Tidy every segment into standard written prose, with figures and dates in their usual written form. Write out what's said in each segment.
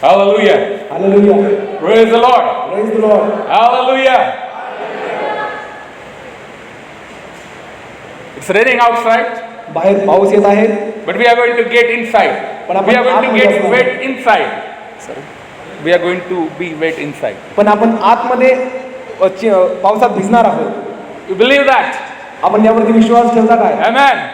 Hallelujah. Hallelujah. Praise the Lord. Praise the Lord. Hallelujah. It's raining outside, बाहेर पाऊस येत आहे, but we are going to get inside. पण आपण We are going to आतमध्ये get असणार. wet inside. We are going to be wet inside. पण आपण आतमध्ये पावसात भिजणार आहोत. You believe that? आपण यावरती विश्वास ठेवता काय? Amen.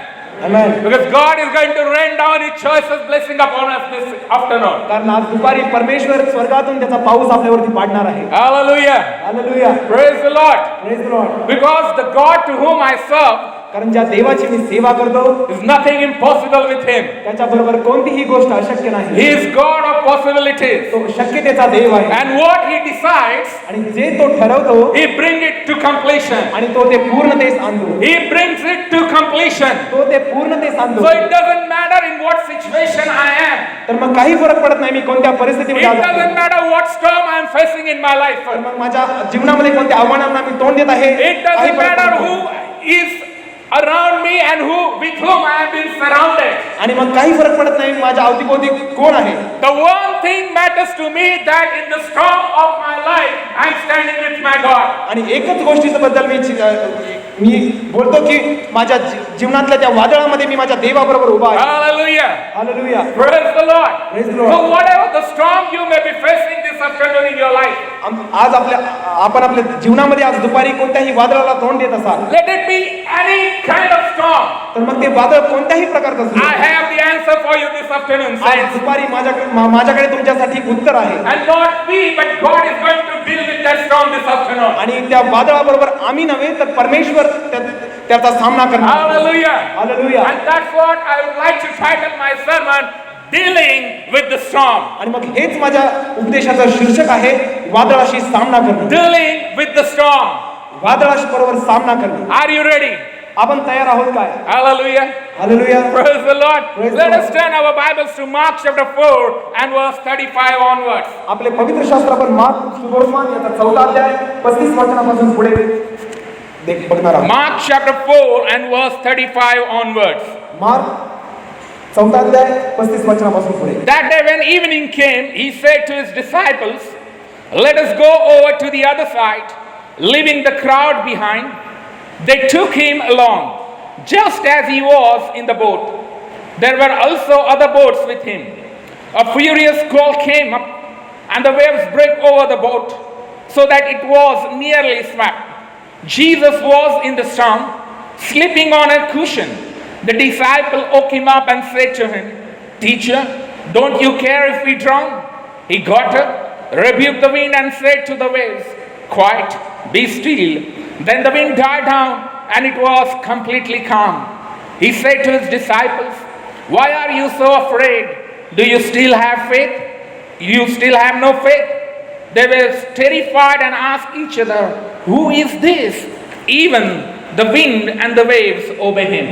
Amen. Because God is going to rain down His choicest blessing upon us this afternoon. कारण आज दुपारी परमेश्वर स्वर्गातून त्याचा पाऊस आपल्यावरती पाडणार आहे. Hallelujah. Hallelujah. Praise the Lord. Praise the Lord. Because the God to whom I serve कारण ज्या देवाची मी सेवा करतो is nothing impossible with Him. त्याच्या बरोबर कोणतीही गोष्ट अशक्य He नाही. is God of possibilities. तो शक्यतेचा देव आहे And what He decides, आणि जे तो ठरवतो He brings it to completion. आणि तो ते पूर्णतेस आणतो. He brings it to completion. तो ते पूर्णतेस आणतो. So it doesn't matter in what situation I am. तर मग काही फरक पडत नाही मी कोणत्या It परिस्थितीमध्ये आज doesn't आहे. matter what storm I am facing in my life. तर मग माझ्या जीवनामध्ये कोणत्या आव्हानांना मी तोंड देत आहे. It काही doesn't फरक matter पडत who नाही. is around me and with whom I have been surrounded. आणि मग काही फरक पडत नाही माझ्या अवतीभोवती कोण आहे. The one thing matters to me that in the storm of my life I am standing with my God. आणि एकच गोष्टीबद्दल मी बोलतो की माझ्या जीवनातल्या त्या वादळामध्ये मी माझ्या देवाबरोबर उभा आहे. Hallelujah. Hallelujah. Praise the Lord. Praise the Lord. So whatever the storm you may be facing this afternoon in your life, आज आपण आपल्या जीवनामध्ये आज दुपारी कोणत्याही वादळाला तोंड देत असाल let it be any kind of storm. तर मग ते वादळ कोणत्याही प्रकारचं असू I they. have the answer for you this afternoon, आज saints. दुपारी माझ्याकडे तुमच्यासाठी उत्तर आहे. And not we, but God is going to deal with that storm this afternoon. आणि त्या वादळाबरोबर आम्ही नव्हे तर परमेश्वर त्याचा सामना करणार. Hallelujah. Hallelujah. And that's what I would like to title my sermon, Dealing with the Storm. आणि मग हेच माझ्या उपदेशाचं शीर्षक आहे, वादळाशी सामना करणे. Dealing with the storm. वादळाशी बरोबर सामना करणे. Are you ready? आपण तयार आहोत काय? Hallelujah. Hallelujah. Praise the Lord. Praise the Let Lord. us turn our Bibles to Mark chapter 4 and verse 35 onwards. आपले पवित्र शास्त्र आपण मार्क सुसमाचार याचा 14 अध्याय 35 वचनापासून पुढे बघणार आहोत. Mark chapter 4 and verse 35 onwards. Mark 14 अध्याय 35 वचनापासून पुढे. That day when evening came, he said to his disciples, "Let us go over to the other side," leaving the crowd behind. They took him along, just as he was in the boat. There were also other boats with him. A furious squall came up, and the waves broke over the boat, so that it was nearly swept. Jesus was in the storm, sleeping on a cushion. The disciple woke him up and said to him, "Teacher, don't you care if we drown?" He got up, rebuked the wind, and said to the waves, "Quiet, be still." Then the wind died down, and it was completely calm. He said to his disciples, "Why are you so afraid? Do you still have faith? You still have no faith?" They were terrified and asked each other, "Who is this? Even the wind and the waves obey him."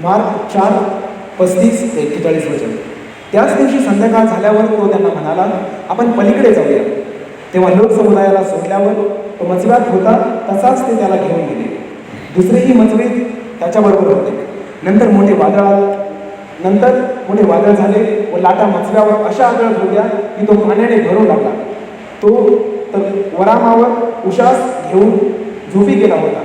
Mark 4:35-41 वचन. त्याच दिवशी संध्याकाळ झाल्यावर तो त्यांना म्हणाला, "आपण पलीकडे जाऊया." तेव्हा लोक समुदायाला सोडल्यावर तो मजव्यात होता तसाच ते त्याला घेऊन गेले. दुसरेही मजवे त्याच्याबरोबर होते. नंतर मोठे वादळ झाले व लाटा मजव्यावर अशा आदळत होत्या की तो पाण्याने भरू लागला. तो तर वरामावर उशास घेऊन झोपी गेला होता.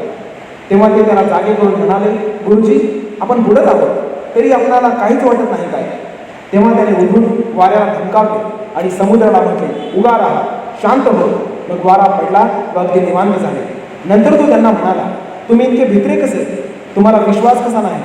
तेव्हा ते त्याला जागे करून म्हणाले, "गुरुजी, आपण बुडत आहोत, तरी आपल्याला काहीच वाटत नाही काय?" तेव्हा त्याने उठून वाऱ्याला धमकावले आणि समुद्राला म्हटले, "उगा राहा, शांत हो." मग वारा पडला व अगदी निवांत झाले. नंतर तो त्यांना म्हणाला, "तुम्ही इतके भित्रे कसे? तुम्हाला विश्वास कसा नाही?"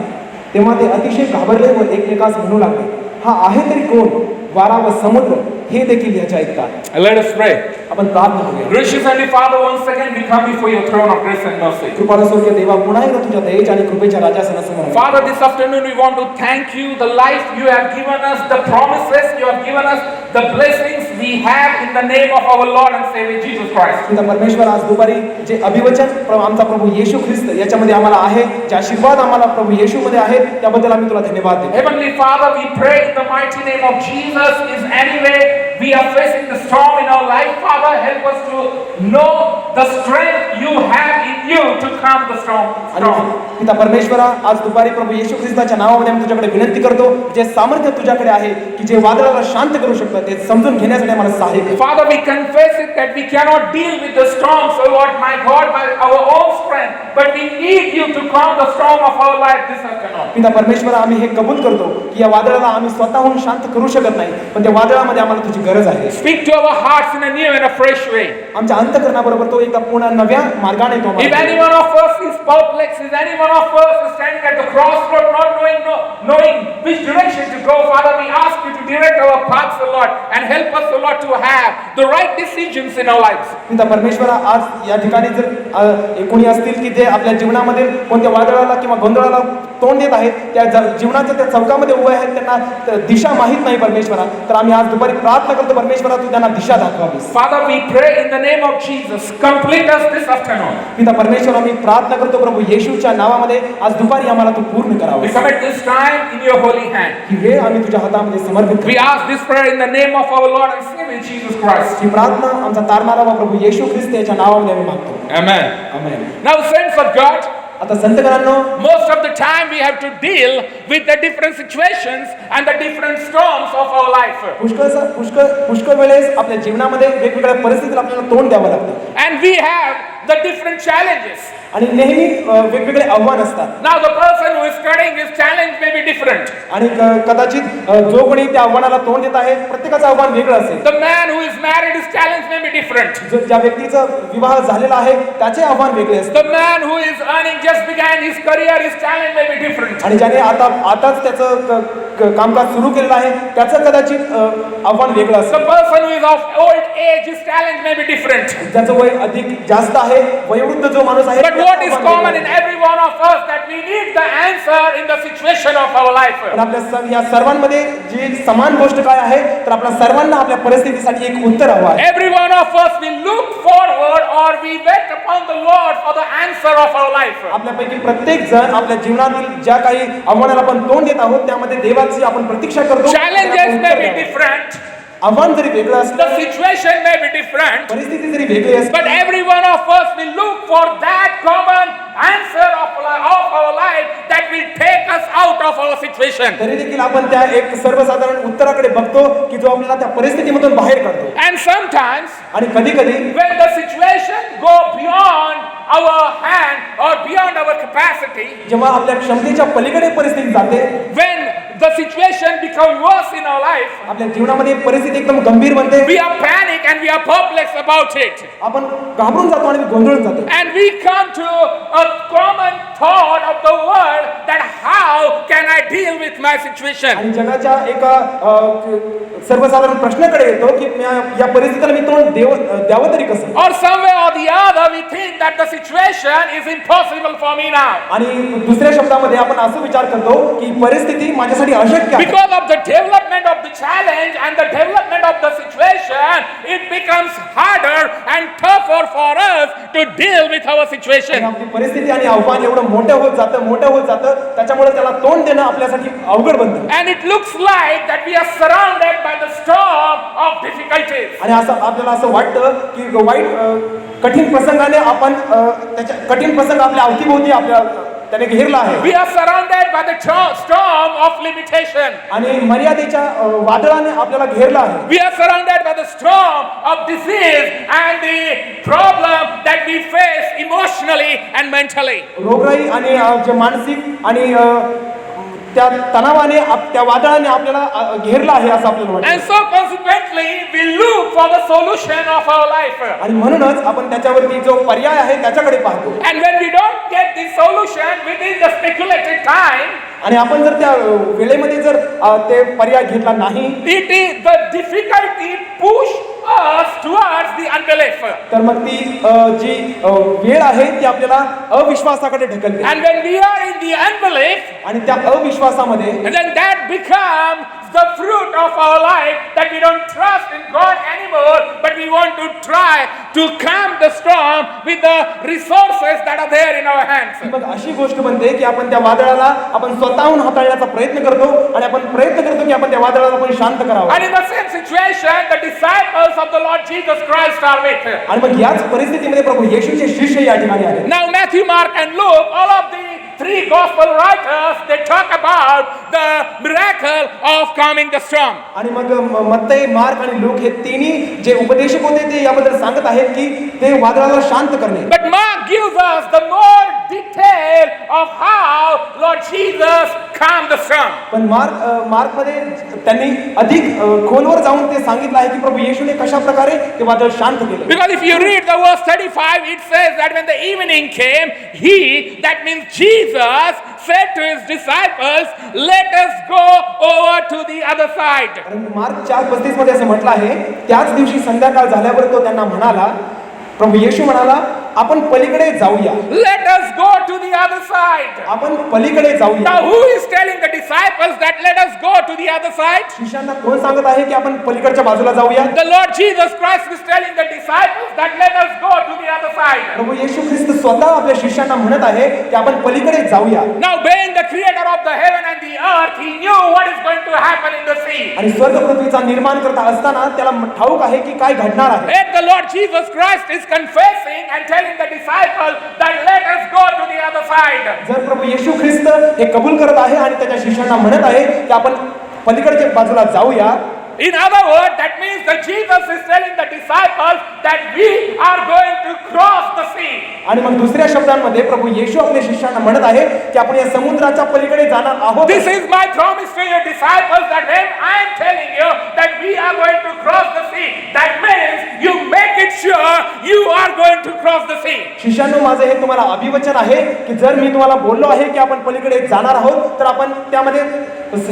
तेव्हा ते अतिशय घाबरले व एकमेकास म्हणू लागले, "हा आहे तरी कोण? वारा व समुद्र हे देखील याच्या ऐकतात." Let us pray. आपण प्रार्थना करूया. Gracious Heavenly Father, once again we come before your throne of grace and mercy. कृपाळू स्वर्गीय देवा, पुन्हा एकदा तुझ्या दयेच्या आणि कृपेच्या राजासनासमोर आलो. Father, this afternoon we want to thank you, the life you have given us, the promises you have given us, the blessings we have in the name of our Lord and Savior Jesus Christ. तुझा परमेश्वर आज दुपारी जे अभिवचन आमचा प्रभू येशू ख्रिस्त याच्यामध्ये आम्हाला आहे, जे आशीर्वाद आम्हाला प्रभू येशूमध्ये आहेत, त्याबद्दल आम्ही तुला धन्यवाद देतो. Heavenly Father, we pray in the mighty name of Jesus, is any way we are facing the storm in our life, Father, help help us to know the strength you have in you to calm the storm. आणि पिता परमेश्वरा, आज दुपारी प्रभू येशू ख्रिस्ताच्या नावामध्ये आम्ही तुझ्याकडे विनंती करतो, जे सामर्थ्य तुझ्याकडे आहे की जे वादळाला शांत करू शकतं ते समजून घेण्यासाठी आम्हाला सहाय्य कर. Father, we confess it that we cannot deal with the storms, oh Lord, my God, by our own strength, but we need you to calm the storm of our life this afternoon. पिता परमेश्वरा, आम्ही हे कबूल करतो की या वादळाला आम्ही स्वतःहून शांत करू शकत नाही, पण त्या वादळामध्ये आम्हाला तुझी गरज आहे. Speak to our hearts in a new and a fresh way. आमच्या अंतःकरणाबरोबर तो एकदा पुन्हा नव्या मार्गाने तो If any one of us is perplexed, if any one of us is standing at the crossroad, not knowing which direction to go, Father, we ask you to direct our paths, O Lord, and help us, O Lord, to have the right decisions in our lives. पिता परमेश्वरा, आज या ठिकाणी जर कोणी असतील की जे आपल्या जीवनामध्ये कोणत्या वादळाला किंवा गोंधळाला तोंड देत आहेत, त्या जीवनाच्या त्या चौकामध्ये उभे आहेत, त्यांना दिशा माहीत नाही परमेश्वरा, तर आम्ही आज दुपारी प्रार्थना करतो परमेश्वरा, तू त्यांना दिशा दाखवावीस. Father, we pray in the name of Jesus, complete us this afternoon. पिता परमेश्वरा, आम्ही प्रार्थना करतो प्रभू येशूच्या नावामध्ये आज दुपारी आम्हाला तू पूर्ण We करावं. commit this time in your holy hand. ही वेळ आम्ही तुझ्या हातामध्ये समर्पित करतो. We ask this prayer in the name of our Lord and Savior Jesus Christ. ही प्रार्थना आमचा तारणारा व प्रभू येशू ख्रिस्त याच्या नावामध्ये आम्ही मागतो. Amen. Amen. Now, saints of God, आता संतगणांनो, most of the time we have to deal with the different situations and the different storms of our life. पुष्कळ वेळेस आपल्या जीवनामध्ये वेगवेगळ्या परिस्थितीला आपल्याला तोंड द्यावं लागतं And we have the different challenges. आणि नेहमी वेगवेगळे आव्हान असतात. Now, the person who is studying his challenge may be different. आणि कदाचित जो कोणी त्या आव्हानाला तोंड देत आहे प्रत्येकाचं आव्हान वेगळं असेल. The man who is married, his challenge may be different. ज्या व्यक्तीचा विवाह झालेला आहे त्याचे आव्हान वेगळे असते. The man who is earning, just began his career, his challenge may be different. आणि ज्याने आताच त्याचं कामकाज सुरू केलेलं आहे त्याचं कदाचित आव्हान वेगळं असेल. The person who is of old age, his challenge may be different. ज्याचं वय अधिक जास्त आहे, वयोवृद्ध जो माणूस आहे, But what is common in every one of us, that we need the answer in the situation of our life. पण आपल्या या सर्वांमध्ये जी समान गोष्ट काय आहे, तर आपल्या सर्वांना आपल्या परिस्थितीसाठी एक उत्तर हवं आहे. Every one of us will look forward or we wait upon the Lord for the answer of our life. आपल्यापैकी प्रत्येक जण आपल्या जीवनातील ज्या काही आव्हानाला आपण तोंड देत आहोत त्यामध्ये देवाची आपण प्रतीक्षा करतो. Challenges may be different. आव्हान जरी वेगळं The असलं, situation may be different. परिस्थिती जरी वेगळी असली, But every one of us will look for that common answer of our life that will take us out of our situation. तरी देखील आपण त्या एक सर्वसाधारण उत्तराकडे बघतो की जो आपल्याला त्या परिस्थितीमधून बाहेर काढतो. And sometimes आणि कधी कधी when the situation go beyond our hand or beyond our capacity, जेव्हा आपल्या क्षमतेच्या पलीकडे परिस्थिती जाते, when the situation becomes worse in our life, आपल्या जीवनामध्ये परिस्थिती एकदम गंभीर बनते, we are panic and we are perplexed about it. आपण घाबरून जातो आणि गोंधळून जातो. And we come to a common thought of the world that how can I deal with my situation? आणि जगाच्या एका सर्वसाधारण प्रश्नाकडे येतो की या परिस्थितीला मी तोंड द्यावं तरी कसं. Or somewhere or the other we think that the situation is impossible for me now. आणि दुसऱ्या शब्दामध्ये आपण असं विचार करतो की परिस्थिती माझ्यासाठी अशक्य आहे. Because of the development of the challenge and the development of the situation, it becomes harder and tougher for us to deal with our situation. आणि आपली परिस्थिती आणि आव्हान एवढं मोठं होत जातं त्याच्यामुळे त्याला तोंड देणं आपल्यासाठी अवघड बनतं. And it looks like that we are surrounded by the storm of difficulties. आणि असं आपल्याला असं वाटतं की वाईट कठीण प्रसंगाने आपण त्याच्या कठीण प्रसंग आपल्या अवतीभोवती आपल्या त्याने घेरला आहे. We are surrounded by the storm of limitation. आणि मर्यादेच्या वादळाने आपल्याला घेरला आहे. We are surrounded by the storm of disease and the problem that we face emotionally and mentally. रोगराई आणि जे मानसिक आणि त्या तणावाने त्या वादळाने आपल्याला घेरला आहे असं आपल्याला वाटतं. And so consequently we look for the solution of our life. आणि म्हणूनच आपण त्याच्यावरती जो पर्याय आहे त्याच्याकडे पाहतो. And when we don't get the solution within the speculated time, आणि आपण जर त्या वेळेमध्ये जर ते पर्याय घेतला नाही, it is the difficulty push us towards the unbelief. तर मग ती जी वेळ आहे ती आपल्याला अविश्वासाकडे ढकलते. And when we are in the unbelief, आणि त्या अविश्वासामध्ये and then that becomes the fruit of our life, that we don't trust in God anymore, but we want to try to calm the storm with the resources that are there in our hands. मग अशी गोष्ट बनते की आपण त्या वादळाला आपण स्वतःहून हाताळण्याचा प्रयत्न करतो आणि आपण प्रयत्न करतो की आपण त्या वादळाला आपण शांत करावं. And in the same situation, the disciples of the Lord Jesus Christ are with. आणि मग याच परिस्थितीमध्ये प्रभू येशूचे शिष्य या ठिकाणी आले. Now Matthew, Mark and Luke, all of the three gospel writers, they talk about the miracle of calming the storm. आणि मग मत्तई, मार्क आणि लूक हे तिन्ही जे उपदेशक होते ते याबद्दल सांगत आहेत की ते वादळाला शांत करणे. But Mark gives us the more detail of how Lord Jesus calmed the storm. पण मार्क मध्ये त्यांनी अधिक खोलवर जाऊन ते सांगितलं आहे की प्रभू येशूने कशा प्रकारे ते वादळ शांत केले. Because if you read the verse 35, it says that when the evening came, he, that means Jesus, said to his disciples, let us go over to the other side. Mark 4:35 मध्ये असं म्हटलं आहे, त्याच दिवशी संध्याकाळ झाल्यावर तो त्यांना म्हणाला, प्रभू येशू म्हणाला, आपण पलीकडे जाऊया. Let us go to the other side. आपण पलीकडे जाऊया. Now who is telling the disciples that let us go to the other side? शिष्यांना कोण सांगत आहे की आपण पलीकडच्या बाजूला जाऊया? The Lord Jesus Christ is telling the disciples that let us go to the other side. प्रभू येशू ख्रिस्त स्वतः आपल्या शिष्यांना म्हणत आहे की आपण पलीकडे जाऊया. Now being the creator of the heaven and the earth, he knew what is going to happen in the sea. आणि स्वर्ग पृथ्वीचा निर्माण करता असताना त्याला ठाऊक आहे की काय घडणार आहे. Yet the Lord Jesus Christ is confessing and telling the disciples that let us go to the other side. जर प्रभू येशू ख्रिस्त हे कबूल करत आहे आणि त्याच्या शिष्यांना म्हणत आहे की आपण पलीकडच्या बाजूला जाऊया. In other words, that means that Jesus is telling the disciples that we are going to cross the sea. आणि मग दुसऱ्या शब्दांमध्ये प्रभू येशू आपल्या शिष्यांना म्हणत आहे की आपण या समुद्राच्या पलीकडे जाणार आहोत. This is my promise to your disciples that when I am telling you that we are going to cross the sea, that means you make it sure you are going to cross the sea. शिष्यांनो, माझे हे तुम्हाला अभिवचन आहे की जर मी तुम्हाला बोललो आहे की आपण पलीकडे जाणार आहोत तर आपण त्यामध्ये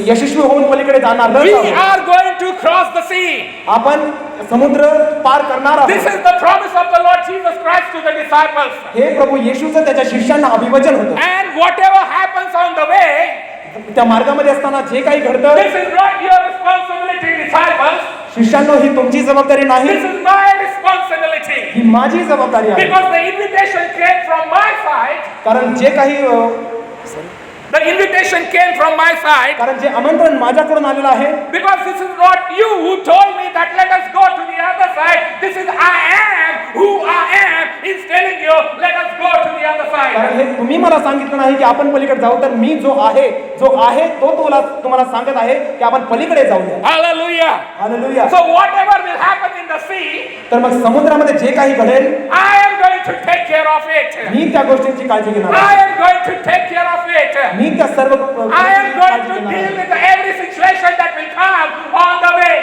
यशस्वी होऊन पलीकडे जाणार We आहोत. are going to cross the sea. आपण समुद्र पार करणार This आहोत. is the promise of the Lord Jesus Christ to the disciples. हे प्रभू येशूचं त्याच्या शिष्यांना अभिवचन होतं. And whatever happens on the way, त्या मार्गामध्ये असताना जे काही घडतं, this is not your responsibility, disciples. शिष्यांनो, ही तुमची जबाबदारी नाही, This is my responsibility. ही माझी जबाबदारी आहे. Because the invitation came from my side. कारण जे काही The invitation came from my side. कारण जे आमंत्रण माझ्याकडून आलेलं आहे, Because this is not you who told me that let us go to the other side. This is I am who I am is telling you let us go to the other कारण side. हे तुम्ही मला सांगितलं नाही की आपण पलीकडे जाऊ, तर मी जो आहे तो तुम्हाला सांगत आहे की आपण पलीकडे जाऊया. Hallelujah. Hallelujah. So whatever will happen in the sea, तर मग समुद्रामध्ये जे काही घडेल, I am going to take care of it. मी त्या गोष्टींची काळजी घेणार I आहे. am going to take care of it. मी त्या सर्व I am going to deal with every situation that will come on the way.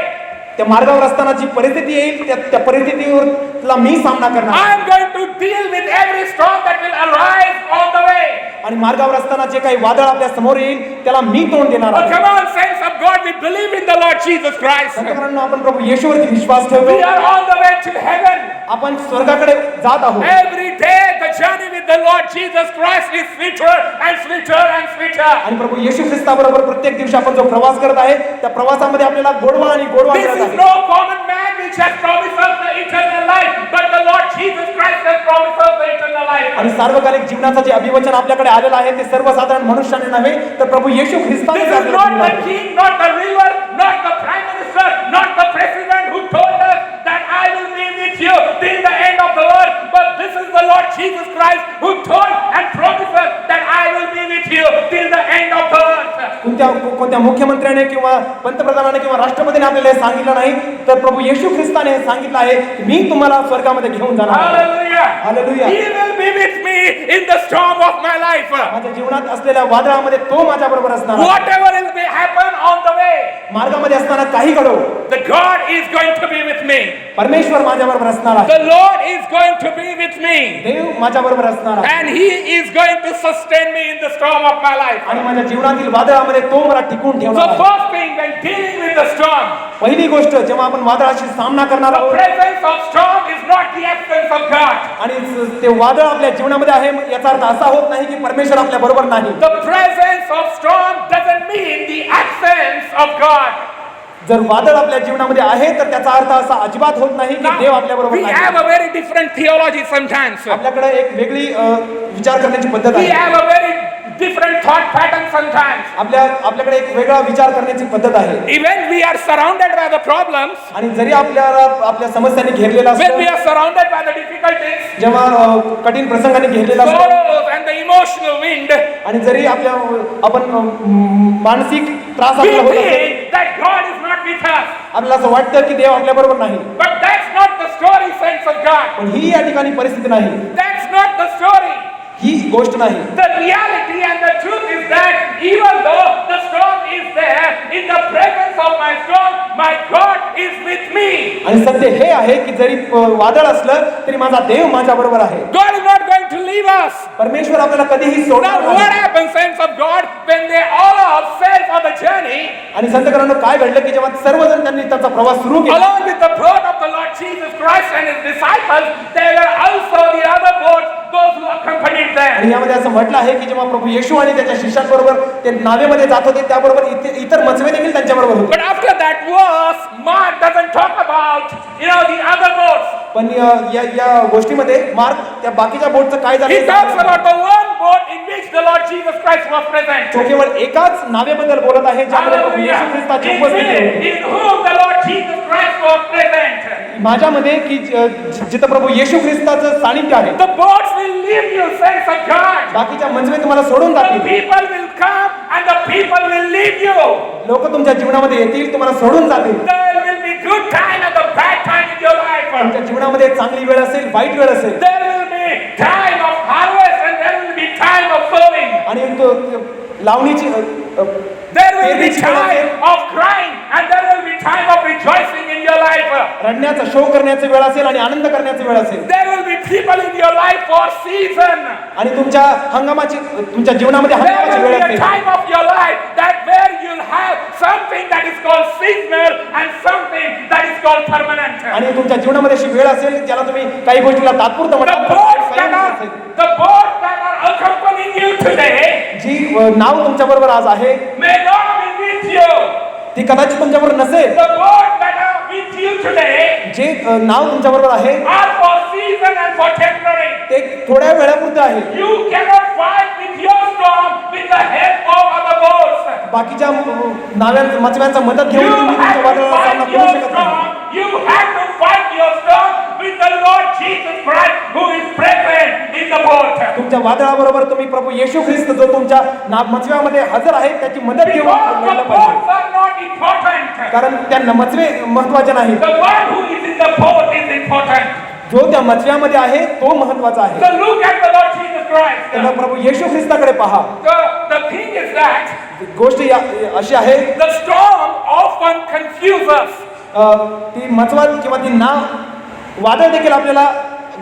त्या मार्गावर असताना जी परिस्थिती येईल त्या परिस्थितीवर मी सामना करणार I आहे. am going to deal with every storm that will arise on the way. आणि मार्गावर असताना जे काही वादळ आपल्या समोर येईल त्याला मी तोंड देणार Oh, आहे. come on, saints of God, we believe in the Lord Jesus Christ. संतकरांनो, आपण प्रभू येशूवरती विश्वास We ठेवतो. are on the way to heaven. आपण स्वर्गाकडे जात आहोत. Every day the journey with the Lord Jesus Christ is sweeter and sweeter and sweeter. आणि प्रभू येशू ख्रिस्ताबरोबर प्रत्येक दिवशी आपण जो प्रवास करत आहे त्या प्रवासामध्ये आपल्याला गोडवा आणि गोडवा This मिळत is आहे. no common man which has promised us the eternal life, but the Lord Jesus Christ has promised us the eternal life. आणि सार्वकालिक जीवनाचं जे अभिवचन आपल्याकडे आलेलं आहे ते सर्वसाधारण मनुष्याने नव्हे तर प्रभू येशू ख्रिस्ताने This is not the king, not the ruler, not the prime minister, not the president who told us that I will be with you till the end of the world, but this is the Lord Jesus Christ who told and promised us that I will be with you till the end of the earth. कोणत्या मुख्यमंत्र्याने किंवा पंतप्रधानाने किंवा राष्ट्रपतीने आपल्याला हे सांगितलं नाही, तर प्रभू येशू ख्रिस्ताने हे सांगितलं आहे की मी तुम्हाला स्वर्गामध्ये घेऊन जाणार आहे. Hallelujah. Hallelujah. He will be with me in the storm of my life. माझ्या जीवनात असलेल्या वादळामध्ये तो माझ्या बरोबर असणार आहे. Whatever will happen on the way, मार्गामध्ये असताना काही घडो, the God is going to be with me. परमेश्वर माझ्या बरोबर असणार आहे. The Lord is going to be with me. देव माझ्या बरोबर असणार आहे. And He is going to sustain me in the storm of my life. आणि माझ्या जीवनातील वादळामध्ये तो मला टिकून So ठेवणार आहे. first thing, when dealing with the storm, पहिली गोष्ट, जेव्हा आपण वादळाशी सामना करणार the आहोत presence of storm is not the absence of God. आणि ते वादळ आपल्या जीवनामध्ये आहे, याचा अर्थ असा होत नाही की परमेश्वर आपल्या बरोबर नाही. The presence of storm doesn't mean the absence of God. जर वादळ आपल्या जीवनामध्ये आहे तर त्याचा अर्थ असा अजिबात होत नाही की देव आपल्या Now, बरोबर we नाही. have a very different theology sometimes. आपल्याकडे एक वेगळी विचार करण्याची पद्धत We आहे. have a very different thought pattern sometimes. आपल्याकडे एक वेगळा विचार करण्याची पद्धत आहे. Even we are surrounded by the problems, आणि जरी आपल्या समस्यांनी घेरलेला when we असतो, are surrounded by the difficulties, जेव्हा कठीण प्रसंगाने घेरलेला असतो, sorrows and the emotional wind, आणि जरी आपण मानसिक त्रास we आपल्याला होत असेल, think that God is not with us. आपल्याला असं वाटतं की देव आपल्या बरोबर नाही. But that's not the story, saints of God. पण ही या ठिकाणी परिस्थिती नाही, That's not the story. ही गोष्ट नाही. The reality and the truth is that even though the storm is there, in the presence of my storm, my God is with me. आणि सत्य हे आहे की जरी वादळ असलं तरी माझा देव माझ्या बरोबर आहे. God is not going to leave us. परमेश्वर आपल्याला कधीही Now सोडणार what नाही. happens, saints of God, when they all are set for the journey, आणि संतकरांनो काय घडलं की जेव्हा सर्वजण त्यांनी त्यांचा प्रवास सुरू केला, along with the boat of the Lord Jesus Christ and his disciples, there were also the other boats, those who accompanied them. आणि यामध्ये असं म्हटलं आहे की जेव्हा प्रभू येशू आणि त्याच्या शिष्यांबरोबर ते नावेमध्ये जात होते त्याबरोबर इतर मचवे देखील त्यांच्याबरोबर होते. But after that verse, Mark doesn't talk about, the other boats. पण या गोष्टीमध्ये मार्क त्या बाकीच्या बोटचं काय He झालं talks about the one boat in which the Lord Jesus Christ was present. तो केवळ एकाच नावेबद्दल बोलत आहे ज्यामध्ये प्रभू येशू Hallelujah. ख्रिस्ताची उपस्थिती होती. In whom the Lord Jesus Christ was present. माझ्यामध्ये की जिथं प्रभू येशू ख्रिस्ताचं सानिध्य आहे. The boats will leave you, saints of God. बाकीच्या मंचवे तुम्हाला सोडून The जातील. people will come and the people will leave you. लोक तुमच्या जीवनामध्ये येतील, तुम्हाला सोडून जातील. There will be good time and the bad time in your life. तुमच्या जीवनामध्ये चांगली वेळ असेल, वाईट वेळ असेल. There will be time of harvest and there will be time of sowing. आणि लावणीची There will be time of crying and there will be time of rejoicing in your life. रडण्याचा शोक करण्याची वेळ असेल आणि आनंद करण्याची वेळ असेल. There will be people in your life for season. आणि तुमच्या जीवनामध्ये There हंगामाची will वेळ be a असेल. time of your life that where you'll have something that is called seasonal and something that is called permanent. आणि तुमच्या जीवनामध्ये अशी वेळ असेल ज्याला तुम्ही काही गोष्टीला तात्पुरतं The म्हणता. boats that are accompanying you today जी नाव तुमच्या बरोबर आज आहे may not be with you. ती कदाचित तुमच्या बरोबर नसेल. The boats that are with you today जे नाव तुमच्या बरोबर आहे are for season and for temporary. ते थोड्या वेळापुरतं आहे. You cannot fight with your storm with the help of other boats. बाकीच्या मचव्यांचा मदत घेऊन You तुम्ही तुमच्या have to वादळाला सामना fight करू your शकत नाही. storm. You have to fight your storm with the Lord Jesus Christ who is present in the boat. तुमच्या वादळाबरोबर तुम्ही प्रभू येशू ख्रिस्त जो तुमच्या मचव्यामध्ये हजर आहे त्याची मदत घेऊन Because the लढलं पाहिजे. boats are not important. कारण त्या मचवे महत्वाचे नाहीत. The one who is in the boat is important. जो त्या मचव्यामध्ये आहे तो महत्वाचा आहे. So look at the Lord Jesus Christ. त्यांना प्रभू येशू ख्रिस्ताकडे पहा. The thing is that गोष्ट अशी आहे the storm often confuses us. ती मचवा किंवा ती नाव वादळ देखील आपल्याला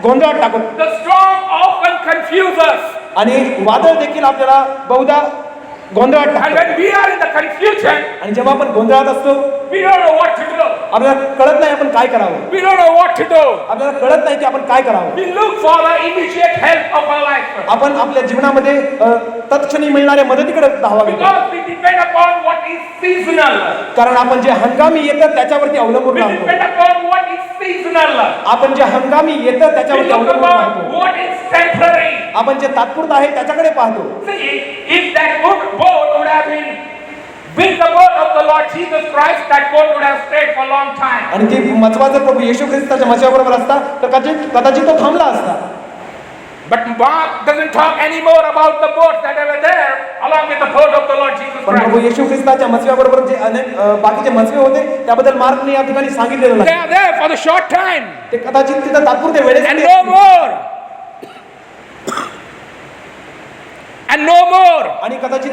गोंधळात टाकत. The storm often confuses us. आणि वादळ देखील आपल्याला बहुधा गोंधळात And टाकत. when we are in the confusion, आणि जेव्हा आपण गोंधळात असतो we don't know what to do. आपल्याला कळत नाही आपण काय करावं. We don't know what to do. आपल्याला कळत नाही की आपण काय करावं. We look for the immediate help of our life. आपण आपल्या जीवनामध्ये तत्क्षणी मिळणाऱ्या मदतीकडे धावा घेतो. Because we depend upon what is seasonal. कारण आपण जे हंगामी येतं त्याच्यावरती अवलंबून We राहतो. depend upon what is seasonal. आपण जे हंगामी येतं We त्याच्यावरती look अवलंबून upon राहतो. what is temporary. आपण जे तात्पुरतं आहे त्याच्याकडे पाहतो. See, if that boat would have been with the boat of the Lord Jesus Christ, that boat would have stayed for a long time. आणि ती मचवा जर प्रभू येशू ख्रिस्ताच्या मचव्याबरोबर असता तर कदाचित तो थांबला असता. But Mark doesn't talk anymore about the boats that were there along with the boat of the Lord Jesus पण प्रभू Christ. येशू ख्रिस्ताच्या मचव्याबरोबर जे अनेक बाकीचे मचवे होते त्याबद्दल मार्कने या ठिकाणी सांगितलेलं They नाही. are there for the short time ते कदाचित तिथं तात्पुरते and वेळेसाठी no असतील. more. And no more. आणि कदाचित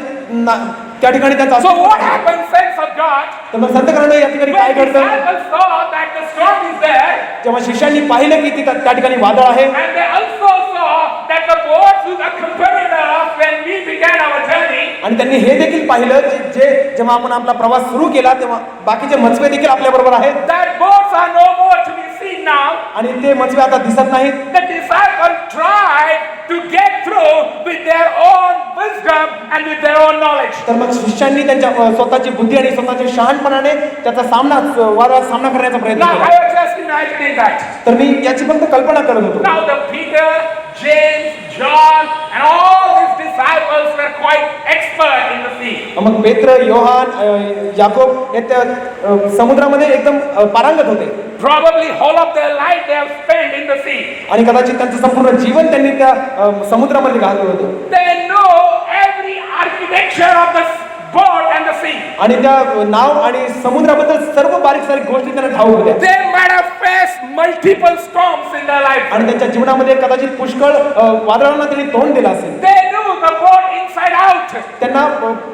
त्या ठिकाणी त्यांचा So what happens, saints of God? तर मग संतकरांनो या ठिकाणी काय When घडतं disciples saw that the storm is there, जेव्हा शिष्यांनी पाहिलं की तिथं त्या ठिकाणी वादळ आहे and they also saw that the boats who accompanied us when we began our journey, आणि त्यांनी हे देखील पाहिलं जे जेव्हा आपण आपला प्रवास सुरू केला तेव्हा बाकीचे मचवे देखील आपल्या बरोबर आहेत that boats are no more to be seen now. आणि ते मचवे आता दिसत नाहीत. The disciples tried to get through with their own wisdom and with their own knowledge. तर मग शिष्यांनी त्यांच्या स्वतःची बुद्धी आणि स्वतःच्या शहाणपणाने त्याचा वादाचा सामना करण्याचा प्रयत्न Now I केला. was just imagining that. तर मी याची फक्त कल्पना करत होतो. Now the Peter, James, John and all these disciples were quite expert in the sea. मग पेत्र, योहान, याकोब हे त्या समुद्रामध्ये एकदम पारंगत होते Probably whole of their life they have spent in the sea. आणि कदाचित त्यांचं संपूर्ण जीवन त्यांनी त्या समुद्रामध्ये घालवलं होतं They know every architecture of the boat and the sea. आणि त्या नाव आणि समुद्राबद्दल सर्व बारीक सारीक गोष्टी त्यांना ठाऊक होत्या They might have faced multiple storms in their life. आणि त्यांच्या जीवनामध्ये कदाचित पुष्कळ वादळांना त्यांनी तोंड दिलं असेल They knew the boat inside out. त्यांना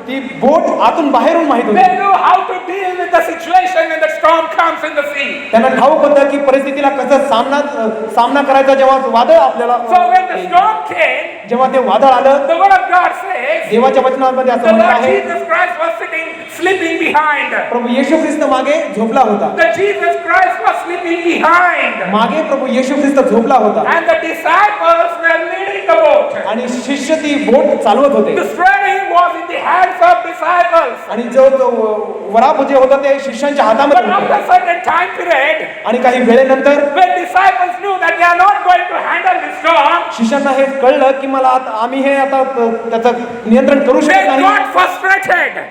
ती बोट आतून बाहेरून माहित They होती knew how to deal with the situation when the storm comes in the sea. त्यांना ठाऊक होतं की परिस्थितीला कसं सामना करायचा जेव्हा वादळ आपल्याला So when the storm came, जेव्हा ते वादळ आलं the word of God says, देवाच्या वचनामध्ये असं the म्हणत Lord आहे Jesus Christ was sleeping behind. प्रभू येशू ख्रिस्त मागे झोपला होता The Jesus Christ was sleeping behind. मागे प्रभू येशू ख्रिस्त झोपला होता And the disciples were leading the boat. आणि शिष्य ती बोट चालवत होते The steering was in the hands of disciples. आणि जो वराप जे होता ते शिष्यांच्या But हातामध्ये after होतं. certain time period, आणि काही वेळेनंतर when disciples knew that they are not going to handle this storm, शिष्यांना हे कळलं की आम्ही हे आता त्याचं नियंत्रण करू they शकत नाही got frustrated.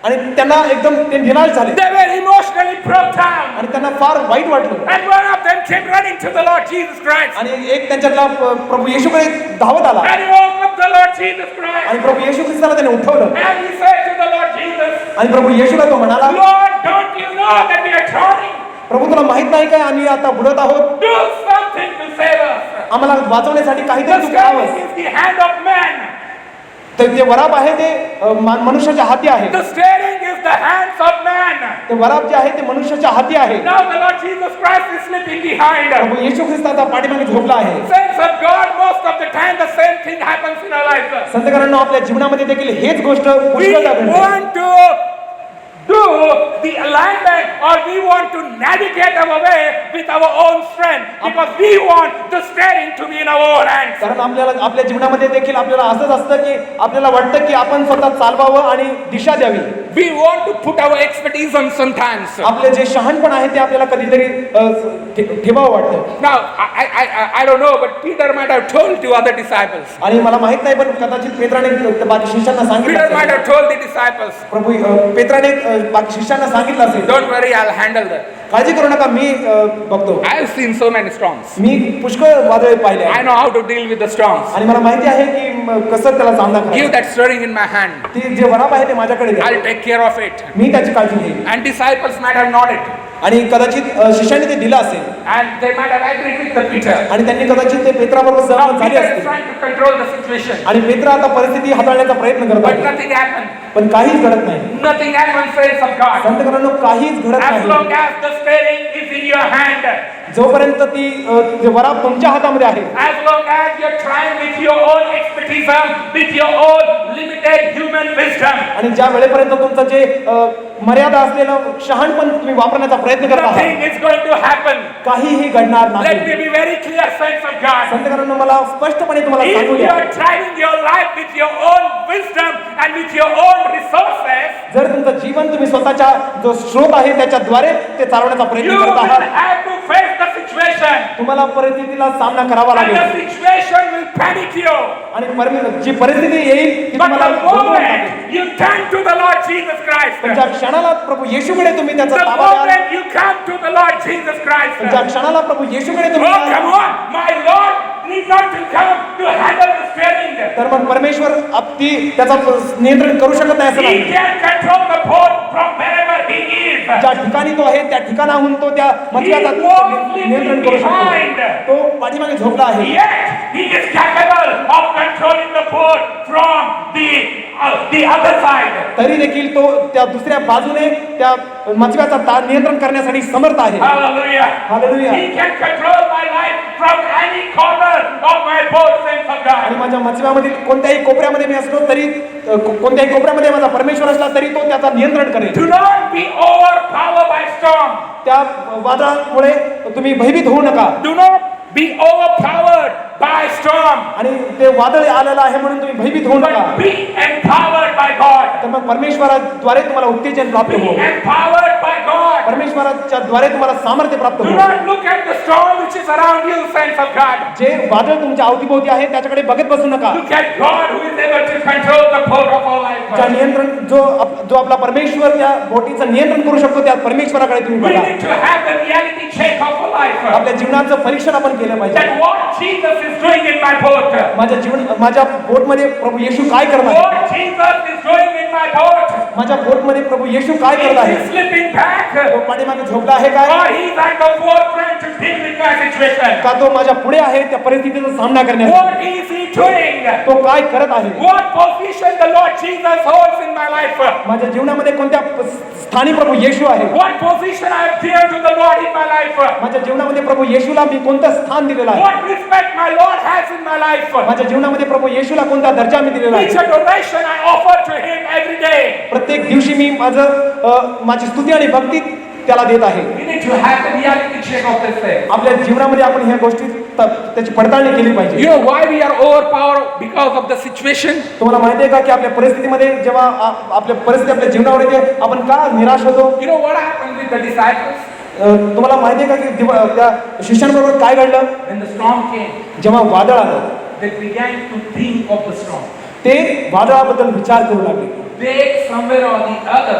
आणि त्यांना एकदम ते निराश झाले They were emotionally broke down. आणि त्यांना फार वाईट वाटलं And one of them came running to the Lord Jesus Christ. आणि एक त्यांच्यातला प्रभू येशूकडे धावत आला And he woke up the Lord Jesus Christ. आणि प्रभू येशू ख्रिस्ताला त्याने उठवलं And he said to the Lord Jesus, आणि प्रभू येशूला तो म्हणाला Lord, don't you know that we are drowning? प्रभू तुला माहित नाही काय आम्ही आता बुडत आहोत Do something to save us. आम्हाला वाचवण्यासाठी The काहीतरी तू steering करावं is the hand of man. तर ते वराप आहे ते मनुष्याच्या हाती आहे The steering is the hands of man. ते वराप जे आहे ते मनुष्याच्या हाती आहे Now the Lord Jesus Christ is sleeping behind. प्रभू येशू ख्रिस्त आता पाठीमागे झोपला आहे Saints of God, most of the time the same thing happens in our lives. संतकरांनो आपल्या जीवनामध्ये देखील हेच गोष्ट We पुष्कळदा घडते want to do the alignment or we want to navigate our way with our own strength because we want the steering to be in our own hands. कारण आपल्या जीवनामध्ये देखील आपल्याला असंच असतं की आपल्याला वाटतं की आपण स्वतः चालवावं आणि दिशा द्यावी We want to put our expertise on sometimes. आपले जे शहाणपण आहे ते आपल्याला कधीतरी ठेवावं वाटतं Now, I don't know, but Peter might have told to other disciples. आणि मला माहित नाही पण कदाचित पेत्राने बाकी शिष्यांना Peter सांगितलं might असेल. have told the disciples, प्रभू पेत्राने बाकी शिष्यांना सांगितलं असेल don't worry, I'll handle that. काळजी करू नका मी बघतो I have seen so many storms. मी पुष्कळ वादळे पाहिले I आहेत. know how to deal with the storms. आणि मला माहिती आहे की कसं त्याला सामना Give करायचा that steering in my hand. ती जे वराप आहे ते माझ्याकडे द्या. I'll take care of it. मी त्याची काळजी घेईन And disciples might have nodded. आणि कदाचित शिष्याने ते दिलं असेल And they might have agreed with the Peter. आणि त्यांनी कदाचित ते पेत्राबरोबर Now सहमत झाले Peter is असतील trying to control the situation. आणि पेत्र आता परिस्थिती हाताळण्याचा प्रयत्न करत But आहे nothing happened. पण काहीच घडत नाही Nothing happened, saints of God. संतकरांनो काहीच घडत As नाही long as the steering is in your hand. जोपर्यंत ती जे वराप तुमच्या हातामध्ये आहे As long as you're trying with your own expertise, with your own limited human wisdom. आणि ज्या वेळेपर्यंत तुमचं जे मर्यादा असलेलं शहाणपण तुम्ही वापरण्याचा प्रयत्न करत आहात Nothing is going to happen. काहीही घडणार Let नाही me be very clear, saints of God. संतकरांनो मला स्पष्टपणे तुम्हाला If सांगू you द्या are driving your life with your own wisdom and with your own resources, जर तुमचं जीवन तुम्ही स्वतःच्या जो स्रोत आहे त्याच्याद्वारे ते चालवण्याचा you प्रयत्न will करत आहात have to face the situation. तुम्हाला परिस्थितीला सामना करावा And the लागेल situation will panic you. आणि जी परिस्थिती येईल ती But तुम्हाला the गोंधळून टाकेल. moment you turn to the Lord Jesus Christ, पण ज्या क्षणाला प्रभू येशूकडे तुम्ही त्याचा the ताबा द्याल moment you come to the Lord Jesus Christ, पण ज्या क्षणाला प्रभू येशूकडे तुम्ही oh याल, come on, my Lord need not to come to handle the steering. तर मग परमेश्वर ती त्याचा नियंत्रण करू शकत नाही असं He नाही can control the boat from wherever he is. ज्या ठिकाणी तो आहे त्या ठिकाणाहून तो त्या मजल्याचा नियंत्रण करू शकतो तो पाठीमागे झोपला आहे Yet he is capable of controlling the boat from the other side. तरी देखील तो त्या दुसऱ्या बाजूने त्या मजव्याचा नियंत्रण करण्यासाठी समर्थ आहे Hallelujah. Hallelujah He can control my life from any corner of my boat, saints of God. आणि माझ्या मजव्यामधील कोणत्याही कोपऱ्यामध्ये मी असलो तरी कोणत्याही कोपऱ्यामध्ये माझा परमेश्वर असला तरी तो त्याचा नियंत्रण करेल Do not be overpowered by storm. त्या वादळामुळे तुम्ही भयभीत होऊ नका Do not be overpowered by storm. आणि ते वादळ आलेलं आहे म्हणून तुम्ही भयभीत होऊ नका But be empowered by God. तर मग परमेश्वराद्वारे तुम्हाला उत्तेजन प्राप्त Be हो empowered by God. परमेश्वराच्या द्वारे तुम्हाला सामर्थ्य प्राप्त Do हो not look at the storm which is around you, saints of God. जे वादळ तुमच्या अवतीभोवती आहे त्याच्याकडे बघत बसू नका Look at God who is able to control the boat of our life. ज्या नियंत्रण जो आपला परमेश्वर त्या बोटीचं नियंत्रण करू शकतो त्या परमेश्वराकडे तुम्ही We बघा. need to have the reality check of our life. आपल्या जीवनाचं परीक्षण आपण केलं पाहिजे. That what Jesus is doing in my boat. माझ्या बोटमध्ये प्रभू येशू काय करत आहे? What Jesus is doing in my boat. माझ्या बोटमध्ये प्रभू येशू काय करत Is आहे? he slipping back? तो पाठीमागे झोपला आहे काय? Or he's at the forefront to deal with my situation? का तो माझ्या पुढे आहे त्या परिस्थितीचा सामना करण्यासाठी? What is he doing? तो काय करत आहे? What position the Lord Jesus holds in my life? माझ्या जीवनामध्ये कोणत्या स्थानी प्रभू येशू आहे? What position I have given to the Lord in my life? माझ्या जीवनामध्ये प्रभू येशूला मी कोणतं स्थान दिलेलं आहे? What respect my Lord has in my life? माझ्या जीवनामध्ये प्रभू येशूला कोणता दर्जा मी दिलेला Which आहे? adoration I offer to Him every day? प्रत्येक दिवशी मी माझी स्तुती आणि भक्ती त्याला देत आहे. We need to have the reality check of this thing. आपल्या जीवनामध्ये आपण ह्या गोष्टी त्याची पडताळणी केली पाहिजे. You know why we are overpowered because of the situation? तुम्हाला माहिती आहे का की आपल्या परिस्थितीमध्ये जेव्हा आपल्या परिस्थिती आपल्या जीवनावर येते आपण का निराश होतो? You know what happened with the disciples? तुम्हाला माहिती आहे का की त्या शिष्यांबरोबर काय घडलं? When the storm came, जेव्हा वादळ आलं they began to think of the storm. ते वादळाबद्दल विचार करू लागले. They somewhere or the other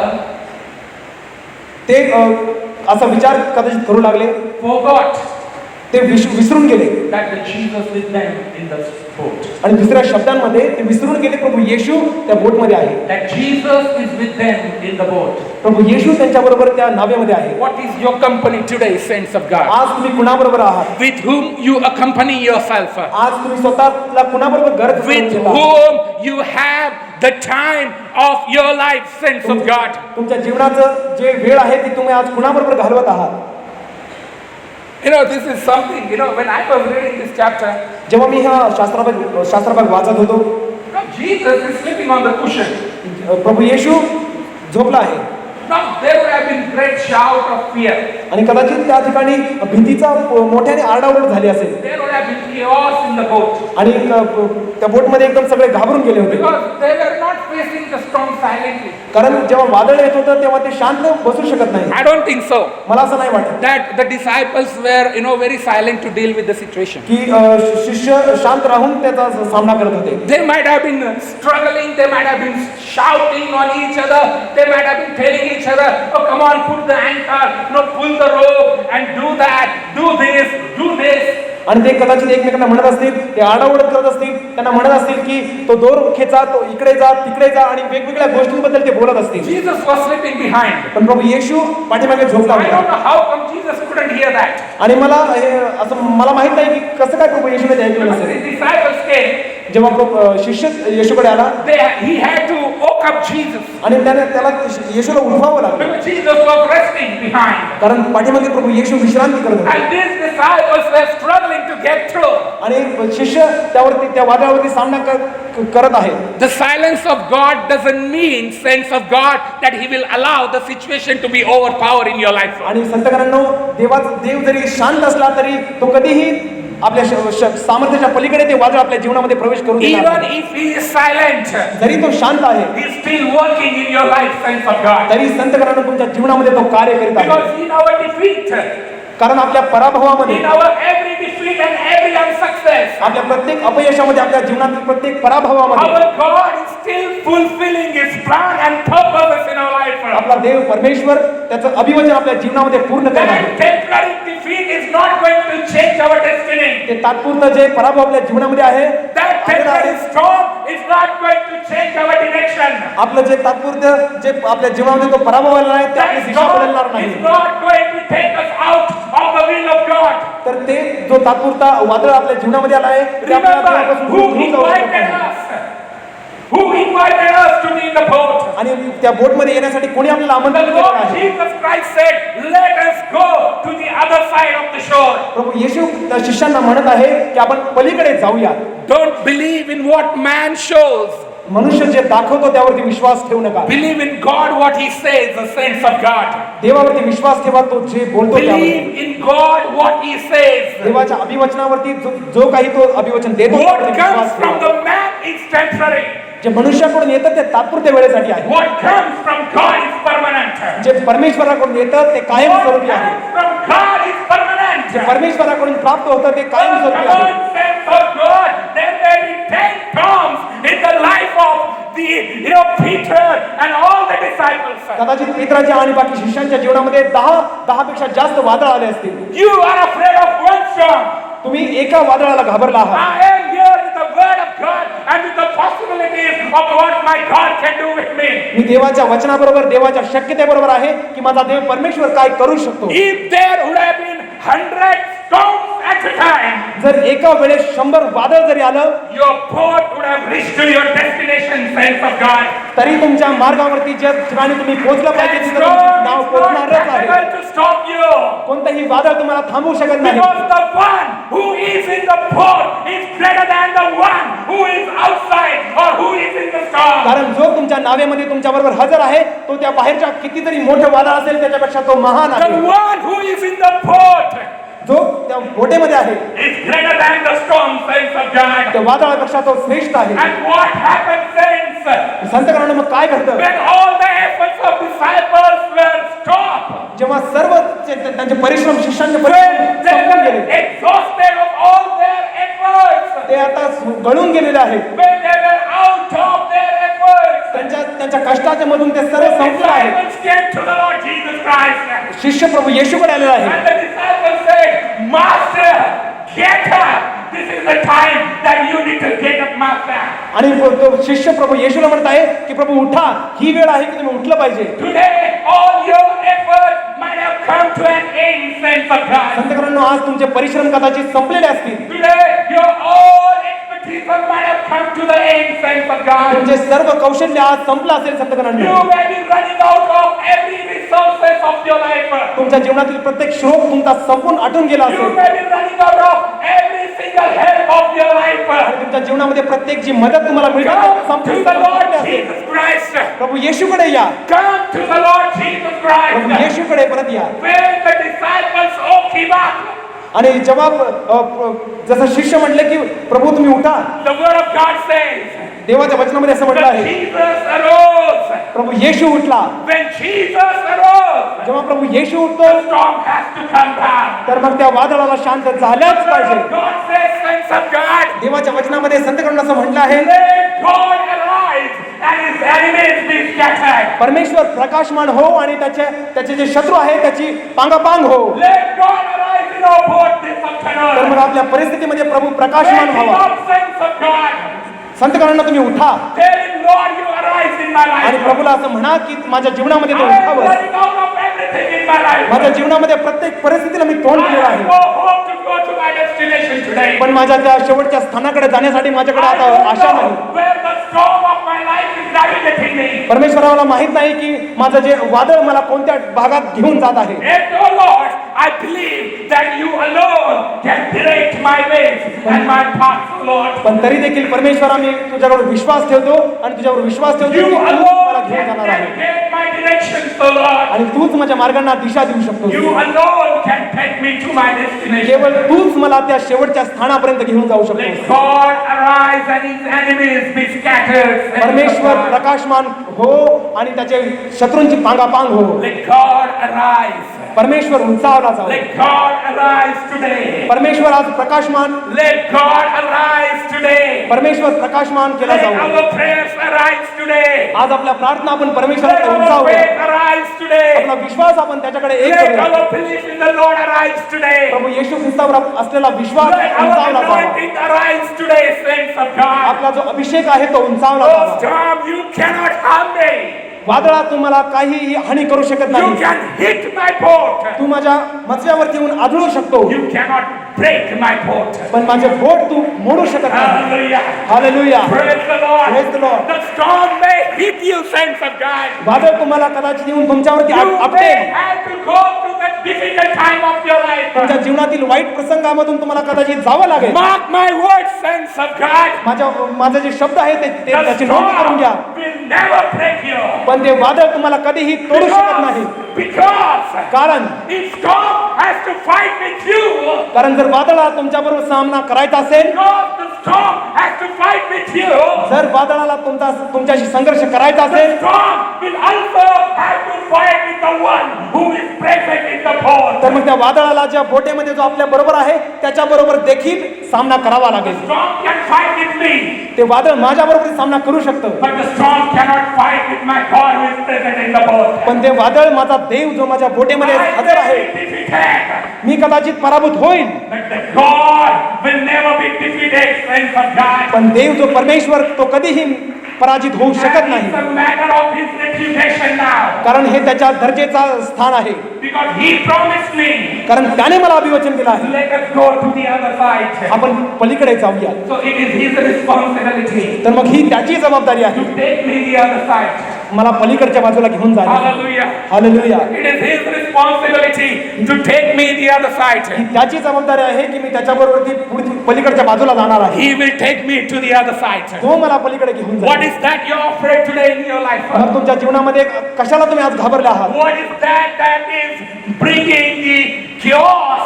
ते असा विचार कदाचित करू लागले. forgot ते विसरून गेले that the Jesus with them in the boat. आणि दुसऱ्या शब्दांमध्ये ते विसरून गेले प्रभू येशू त्या बोटमध्ये आहे. That Jesus is with them in the boat. प्रभू येशू त्यांच्या बरोबर त्या नावेमध्ये आहे. What is your company today, saints of God? आज तुम्ही कुणाबरोबर आहात? With whom you accompany yourself? आज तुम्ही स्वतःला कुणाबरोबर घर With whom you have the time of your life, saints of God? तुमच्या जीवनाचं जे वेळ आहे ते तुम्ही आज कुणाबरोबर घालवत आहात? You know, this is something, you know, when I was reading this chapter, जेव्हा मी हा शास्त्राभाग वाचत होतो, Jesus is sleeping on the cushion. प्रभू येशू झोपला आहे. Now there would have been great shout of fear. आणि कदाचित त्या ठिकाणी भीतीचा मोठ्याने आरडाओरड झाली असेल. There would have been chaos in the boat. आणि त्या बोटमध्ये एकदम सगळे घाबरून गेले होते. Because they were not facing the storm silently. कारण जेव्हा वादळ येत होतं तेव्हा ते शांत बसू शकत नाही. I don't think so. मला असं नाही वाटत That the disciples were, you know, very silent to deal with the situation. की शिष्य शांत राहून त्याचा सामना करत होते. They might have been struggling. They might have been shouting on each other. They might have been telling each other, "Oh, come on, put the anchor, no, pull the rope, and do that, do this, do this." आणि ते कदाचित एकमेकांना म्हणत असतील, ते आरडाओरड करत असतील, त्यांना म्हणत असतील की तो दोर खेचा, तो इकडे जा, तिकडे जा आणि वेगवेगळ्या गोष्टींबद्दल ते बोलत असतील. Jesus was sleeping behind. पण प्रभू येशू पाठीमागे झोपला I don't होता. know how come Jesus couldn't hear that. आणि मला माहित नाही की कसं काय प्रभू येशूने ते ऐकलं Because नसेल. the disciples came, जेव्हा शिष्य येशूकडे आला he had to woke up Jesus. आणि त्याला येशूला उठवावं लागलं, Because Jesus was resting behind. कारण पाठीमागे प्रभू येशू विश्रांती करत होते. And these disciples were struggling to get through. आणि शिष्य त्या वादळावरती सामना करत आहे. The silence of God doesn't mean, saints of God, that He will allow the situation to be overpowered in your life. आणि संतकरांनो, देव जरी शांत असला तरी तो कधीही आपल्या सामर्थ्याच्या पलीकडे ते वादळ आपल्या जीवनामध्ये प्रवेश करू देणार Even नाही. if He is silent, जरी तो शांत आहे He is still working in your life, saints of God. तरी संतकरांनो तुमच्या जीवनामध्ये तो कार्य करीत आहे. Because in our defeat, कारण आपल्या पराभवामध्ये, in our every defeat and every unsuccess, आपल्या प्रत्येक अपयशामध्ये, आपल्या जीवनातील प्रत्येक पराभवामध्ये our God is still fulfilling His plan and purposes in our life. आपला देव परमेश्वर त्याचं अभिवचन आपल्या जीवनामध्ये पूर्ण करणार आहे. That temporary defeat is not going to change our destiny. ते तात्पुरतं जे पराभव आपल्या जीवनामध्ये आहे, That temporary storm is not going to change our direction. आपलं जे तात्पुरतं जे आपल्या जीवनामध्ये तो पराभव आलेला आहे ते आपली That दिशा बदलणार storm is नाही. not going to take us out of the will of God. तर ते जो तात्पुरता वादळ आपल्या जीवनामध्ये आला आहे ते आपल्याला Remember देवापासून who दूर जाऊ शकत invited नाही. us. Who invited us to be in the boat? आणि त्या बोटमध्ये येण्यासाठी कोणी आपल्याला The आमंत्रण केलं Lord आहे? Jesus Christ said, "Let us go to the other side of the shore." प्रभू येशू त्या शिष्यांना म्हणत आहे की आपण पलीकडे जाऊया. Don't believe in what man shows. मनुष्य जे दाखवतो त्यावरती विश्वास ठेवू नका. Believe in God what He says, the saints of God. देवावरती विश्वास ठेवा, तो जे बोलतो त्यावर. Believe in God what He says. देवाच्या अभिवचनावरती जो काही तो अभिवचन देतो What त्यावरती comes विश्वास from ठेवा. the man is temporary. जे मनुष्याकडून येतं ते तात्पुरत्या वेळेसाठी आहे. What comes from God is permanent. जे परमेश्वराकडून येतं ते What कायमस्वरूपी आहे. comes from God is permanent. जे परमेश्वराकडून प्राप्त होतं ते Oh, कायमस्वरूपी come आहे. on, saints of God. There may be 10 storms in the life of Peter and all the disciples. कदाचित पेत्राच्या आणि बाकी शिष्यांच्या जीवनामध्ये 10 पेक्षा जास्त वादळ आले असतील. You are afraid of one storm. तुम्ही एका वादळाला घाबरला आहात. I am here with the word of God and with the possibilities of what my God can do with me. मी देवाच्या वचनाबरोबर देवाच्या शक्यतेबरोबर आहे की माझा देव परमेश्वर काय करू शकतो. If there would have been 100 storms at a time, जर एका वेळेस 100 वादळ जरी आलं your boat would have reached to your destination, saints of God. तरी तुमच्या मार्गावरती ज्या ठिकाणी तुम्ही पोहोचला पाहिजे That तिथे storm तुमचं नाव is not पोहोचणारच आहे. capable to stop you. कोणतंही वादळ तुम्हाला थांबवू शकत नाही. Because the one who is in the boat is greater than the one who is outside or who is in the storm. कारण जो तुमच्या नावेमध्ये तुमच्या बरोबर हजर आहे तो त्या बाहेरच्या कितीतरी मोठे वादळ असेल त्याच्यापेक्षा तो महान The आहे. one who is in the boat जो त्या बोटेमध्ये आहे is greater than the storm, saints of God. त्या वादळापेक्षा तो श्रेष्ठ आहे. And what happened, saints? संत करणं मग काय घडतं When all the efforts of disciples were stopped, जेव्हा सर्व त्यांचे परिश्रम शिष्यांचे when परिश्रम they संपून were गेले exhausted of all their efforts, ते आता गळून गेलेले आहेत. when they were out of their efforts, त्यांच्या कष्टाच्या मधून ते सर्व the संपलं आहे. disciples came to the Lord Jesus Christ. शिष्य प्रभू येशूकडे आलेला आहे. And the disciples said, Master, get up. This is the time that you need to get up, Master. आणि तो शिष्य प्रभू येशूला म्हणत आहे की प्रभू उठा, ही वेळ आहे की तुम्ही उठलं पाहिजे. Today, all your efforts might have come to an end, saints of God. संतकरांनो आज तुमचे परिश्रम कदाचित संपलेले असतील. Today, your all expertise might have come to the end, saints of God. तुमचे सर्व कौशल्य आज संपलं असेल संतकरांनो. You may be running out of every resources of your life. तुमच्या जीवनातील प्रत्येक श्रोत तुमचा संपून आटून गेला You असेल. may be running out of every single help of your life. आणि तुमच्या जीवनामध्ये प्रत्येक जी मदत तुम्हाला मिळते Come to संपून the Lord असेल. Jesus Christ. प्रभू येशूकडे या. Come to the Lord Jesus Prabhu Christ. येशूकडे परत या. When the disciples woke him up, आणि जेव्हा जसं शिष्य म्हटले की प्रभू तुम्ही उठा, the word of God says देवाच्या वचनामध्ये असं म्हटलं that आहे Jesus arose. प्रभू येशू उठला. When Jesus arose, जेव्हा प्रभू येशू उठतो the storm has to come down. तर मग त्या वादळाला शांत झाल्याच The word पाहिजे. of God says, saints of God, देवाच्या वचनामध्ये संतकरण असं म्हटलं आहे let God arise and his enemies be scattered. परमेश्वर प्रकाशमान हो आणि त्याचे जे शत्रू आहे त्याची पांगापांग हो. Let God arise in our boat this तर afternoon. मग आपल्या परिस्थितीमध्ये प्रभू प्रकाशमान Wake him व्हावा. up, saints of God. संतकरांना तुम्ही उठा Tell him, Lord, you arise in my आणि life. प्रभूला असं म्हणा की माझ्या जीवनामध्ये I तो am उठावं. running out of everything in my life. माझ्या जीवनामध्ये प्रत्येक परिस्थितीला मी तोंड I दिलेलं have आहे. no hope to go to my destination today. पण माझ्या त्या शेवटच्या स्थानाकडे जाण्यासाठी माझ्याकडे I आता don't आशा know नाही. where the storm of my life is navigating me. परमेश्वराला माहित नाही की माझं जे वादळ मला कोणत्या भागात घेऊन जात आहे. Yet, oh Lord, I believe that you alone can direct my ways and my paths, Lord. पण तरी देखील परमेश्वरा मी तुझ्यावर विश्वास ठेवतो आणि तुझ्यावर विश्वास ठेवतो You की तू मला alone घेऊन can जाणार आहे navigate my directions, oh Lord. आणि तूच माझ्या मार्गांना दिशा देऊ शकतो. You alone can take me to my destination. केवळ तूच मला त्या शेवटच्या स्थानापर्यंत घेऊन जाऊ Let शकतो. God arise and his enemies be scattered. परमेश्वर प्रकाशमान हो आणि त्याचे शत्रूंची पांगापांग हो. Let God arise. परमेश्वर उंचावला जाऊ. Let God arise today. परमेश्वर आज प्रकाशमान Let God arise today. परमेश्वर प्रकाशमान केला Let जाऊ. our prayers arise today. आज आपल्या प्रार्थना आपण Let परमेश्वराकडे our उंचावूया. faith arise today. आपला विश्वास आपण त्याच्याकडे एक Let करूया. our belief in the Lord arise today. प्रभू येशू ख्रिस्तावर असलेला विश्वास Let our उंचावला जावा. anointing arise today, saints of God. आपला जो अभिषेक आहे तो उंचावला Oh, Java. storm, you cannot harm me. वादळा तुम्हाला काही हानी करू शकत You नाही. can hit my boat. तू माझ्या मचल्यावरती येऊन आदळू शकतो You cannot break my boat. पण माझे बोट तू मोडू शकत नाही. Hallelujah. Hallelujah. Praise the Lord. Praise the Lord. The storm may hit you, saints of God. वादळ तुम्हाला कदाचित येऊन तुमच्यावरती You may आपटेल. have to go through the difficult time of your तुमच्या life. जीवनातील वाईट प्रसंगामधून तुम्हाला कदाचित जावं लागेल. Mark my words, saints of God. माझे जे शब्द आहेत The त्याची नोंद करून घ्या. storm will never break you. पण ते वादळ तुम्हाला कधीही तोडू शकत नाही. Because कारण if storm has to fight with you, कारण जर वादळाला तुमच्या बरोबर सामना करायचा असेल, because the storm has to fight with you, जर वादळाला तुमच्याशी संघर्ष करायचा the असेल storm will also have to fight with the one who is present in the boat. तर मग त्या वादळाला ज्या बोटेमध्ये जो आपल्या बरोबर आहे त्याच्या बरोबर देखील सामना करावा लागेल. Storm can fight with me. ते वादळ माझ्याबरोबर सामना करू शकतं, but the storm cannot fight with my God who is present in the boat. पण ते वादळ माझा देव जो माझ्या बोटेमध्ये I हजर आहे, may be defeated, मी कदाचित पराभूत होईल, but the God will never be defeated, friends of God. पण देव जो परमेश्वर तो कधीही पराजित होऊ शकत And नाही, it's a matter of his reputation now, कारण हे त्याच्या दर्जेचा स्थान आहे, because he promised me, कारण त्याने मला अभिवचन दिलं आहे, let us go to the other side. आपण पलीकडे जाऊया. So it is his responsibility तर मग ही त्याची जबाबदारी आहे, to take me the other side. मला पलीकडच्या बाजूला घेऊन जाणे. Hallelujah. Hallelujah. It is his responsibility to take me the other side. ही त्याची जबाबदारी आहे की मी त्याच्याबरोबर ती पलीकडच्या बाजूला जाणार आहे, He will take me to the other side. तो मला पलीकडे घेऊन What जाईल. is that you're afraid today in your life? मग तुमच्या जीवनामध्ये कशाला तुम्ही आज घाबरले आहात? What is that is bringing the chaos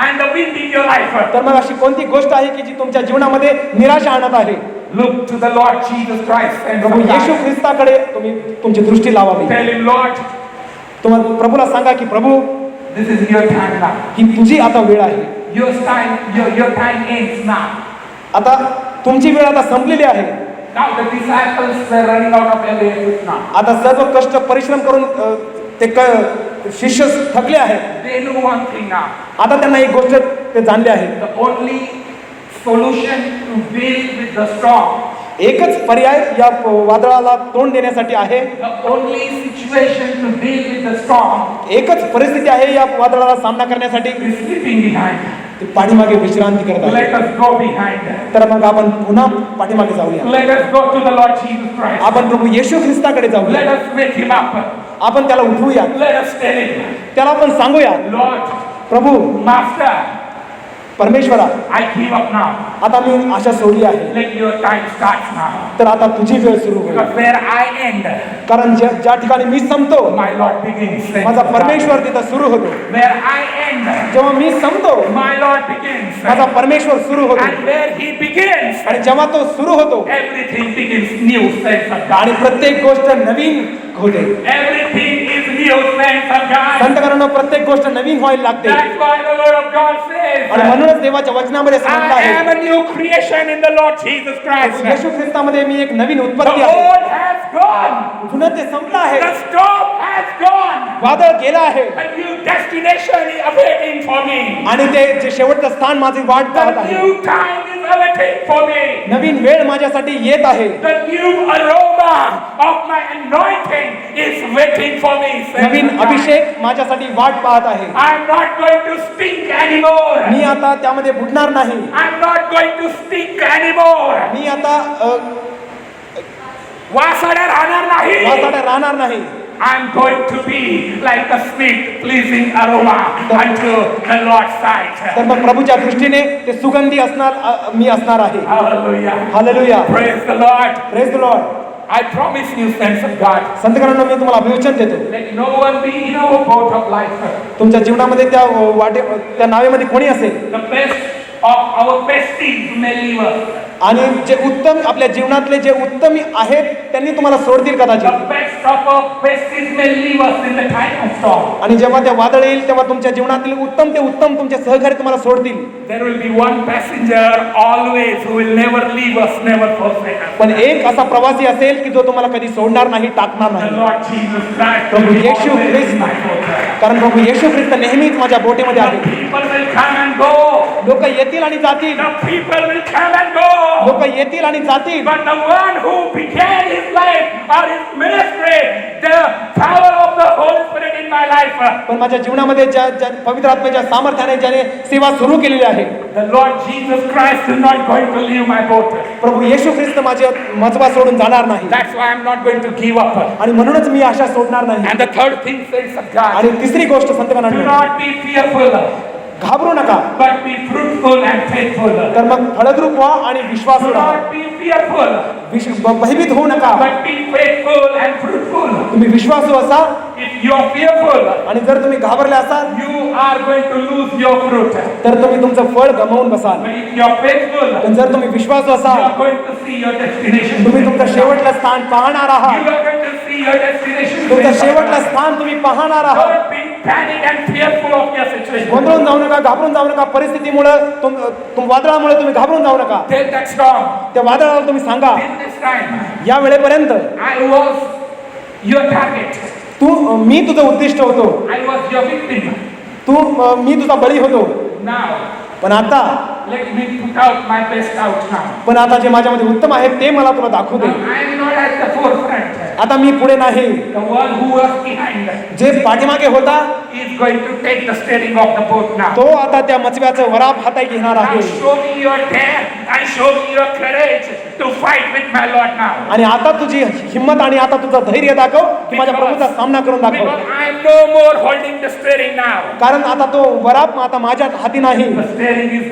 and the wind in your life? तर मग अशी कोणती गोष्ट आहे की जी तुमच्या जीवनामध्ये निराशा आणत आहे? Look to the Lord Jesus Christ and प्रभू येशू ख्रिस्ताकडे तुम्ही तुमची दृष्टी लावावी. tell him, Lord, तुम्हाला प्रभूला सांगा की प्रभू, this is your time now. ही तुझी आता वेळ आहे, Your time ends now. आता तुमची वेळ आता संपलेली आहे. Now the disciples were running out of Emmaus now. आता सर्व कष्ट परिश्रम करून शिष्य थकले आहेत. They knew one thing now. आता त्यांना एक गोष्ट ते जाणले आहे, The only solution to deal with the storm, एकच पर्याय या वादळाला तोंड देण्यासाठी आहे, the only situation to deal with the storm एकच परिस्थिती आहे या वादळाला सामना करण्यासाठी, is sleeping behind. ते पाठीमागे विश्रांती करत आहे. Let us go behind. तर मग आपण पुन्हा पाठीमागे जाऊया. Let us go to the Lord Jesus Christ. आपण प्रभू येशू ख्रिस्ताकडे Let जाऊया. us wake him up. आपण त्याला उठवूया, Let us tell him, त्याला आपण सांगूया, Lord, प्रभू Master, परमेश्वरा, I give up now. आता मी आशा सोडली आहे, Let your time start now. तर आता तुझी वेळ सुरू होईल. Because where I end, कारण ज्या ठिकाणी मी संपतो, my Lord begins. माझा परमेश्वर तिथं सुरू होतो. Where I end, जेव्हा मी संपतो, my Lord begins. माझा परमेश्वर सुरू होतो. And where he begins, आणि जेव्हा तो सुरू होतो, everything begins new, saints of God. आणि प्रत्येक गोष्ट नवीन होते. Everything is new, saints of God. संतकरांनो, प्रत्येक गोष्ट नवीन व्हायला लागते. That's why the word of God says, आणि म्हणूनच देवाच्या वचनामध्ये सांगितलं I am आहे, a new creation in the Lord Jesus Christ. येशू ख्रिस्तामध्ये मी एक नवीन The उत्पत्ती आहे. old has gone. जुनं ते संपलं आहे, The storm has gone. वादळ गेलं आहे, A new destination is awaiting for me. आणि ते जे शेवटचं स्थान माझी वाट पाहत The आहे. new time is awaiting for me. नवीन वेळ माझ्यासाठी येत आहे. The new aroma of my anointing is waiting for me. saints Naveen of God. अभिषेक माझ्यासाठी वाट पाहत आहे. I'm not going to stink anymore. मी आता त्यामध्ये बुडणार नाही. I'm not going to stink anymore. मी आता वासाड्या राहणार नाही. वासाड्या राहणार नाही. I'm going to be like a sweet, pleasing aroma unto the Lord's sight. तर मग प्रभूच्या दृष्टीने ते सुगंधी असणार, मी असणार आहे. Hallelujah. Hallelujah. Praise the Lord. Praise the Lord. I promise you, saints of God, संतकरांना मी तुम्हाला अभिवचन देतो, let no one be in our boat of life. तुमच्या जीवनामध्ये त्या त्या नावेमध्ये कोणी असेल, The best of our besties may leave us. आणि जे उत्तम आपल्या जीवनातले जे उत्तम आहेत त्यांनी तुम्हाला सोडतील The कदाचित, best of our besties may leave us in the time of storm. आणि जेव्हा त्या वादळ येईल तेव्हा तुमच्या जीवनातील उत्तम ते उत्तम तुमचे सहकारी तुम्हाला सोडतील. There will be one passenger always who will never leave us, never forsake us. पण एक असा प्रवासी असेल की जो तुम्हाला कधी सोडणार नाही, टाकणार The नाही. Lord Jesus Christ Prabhu will be Yeshu always Christ, my fortress. कारण प्रभू येशू ख्रिस्त नेहमीच माझ्या बोटीमध्ये The आहे. people will come and go. लोक येतील आणि जातील, The people will come and go. लोक येतील आणि जातील, But the one who began his life or his ministry, the power of the Holy Spirit in my life, पण माझ्या जीवनामध्ये ज्या पवित्र आत्म्याच्या सामर्थ्याने ज्याने सेवा सुरू केलेली आहे, the Lord Jesus Christ is not going to leave my boat. प्रभू येशू ख्रिस्त माझे मजबा सोडून जाणार नाही, That's why I'm not going to give up. आणि म्हणूनच मी आशा सोडणार नाही. And the third thing, saints of God, आणि तिसरी गोष्ट do संतगणांनी, not be fearful, घाबरू नका, but be fruitful and faithful. तर मग फळद्रूप व्हा आणि विश्वास Do राहा. not be fearful, भयभीत होऊ नका, but be faithful and fruitful. तुम्ही विश्वासू असा, If you are fearful, आणि जर तुम्ही घाबरले असाल you are going to lose your fruit. तर तुम्ही तुमचं फळ गमावून बसाल. But if you are faithful, पण जर तुम्ही विश्वासू you असाल, are going to see your destination. तुम्ही तुमचं शेवटलं स्थान पाहणार You आहात. are going to see your destination. तुमचं शेवटलं स्थान तुम्ही पाहणार आहात. Don't be panic and fearful of your situation. गोंधळून जाऊ नका, घाबरून जाऊ नका. परिस्थितीमुळे वादळामुळे तुम्ही घाबरून जाऊ नका. Tell that storm, त्या वादळाला तुम्ही सांगा, till this time, या वेळेपर्यंत I was your target. मी तुझं उद्दिष्ट होतो, I was your victim. मी तुझा बळी होतो. Now, पण आता let me put out my best out now. पण आता जे माझ्यामध्ये उत्तम आहे ते मला तुला दाखवू दे. Now, I am not at the forefront. आता मी पुढे नाही. The one who was behind जे पाठीमागे होता is going to take the steering of the boat now. तो आता त्या मचव्याचं वराप हाताई घेणार Now आहे. show me your dare and show me your courage to fight with my Lord now. आणि आता तुझी हिंमत आणि आता तुझं धैर्य दाखव की माझ्या प्रभूचा सामना करून दाखव. Because I am no more holding the steering now. कारण आता तो वराप आता माझ्या हाती नाही. The steering is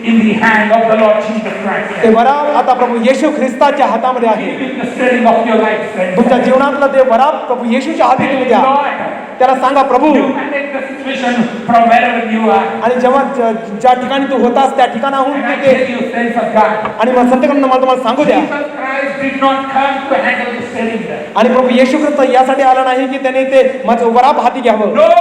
in the hand of the Lord Jesus Christ. ते वराप आता प्रभू येशू ख्रिस्ताच्या हातामध्ये आहे. Give him the steering of your life, friend. तुमच्या जीवनातलं ते वराप प्रभू येशूच्या हाती तुम्ही द्या. Lord, त्याला सांगा, प्रभू, you manage the situation from wherever you are. आणि जेव्हा ज्या ठिकाणी तू होतास त्या ठिकाणाहून And I Tu tell you, saints of God, आणि मग संतकडनं मला तुम्हाला सांगू द्या. Jesus Christ did not come to handle the steering. आणि प्रभू येशू ख्रिस्त यासाठी आला नाही की त्याने ते माझं वराप हाती घ्यावं. No,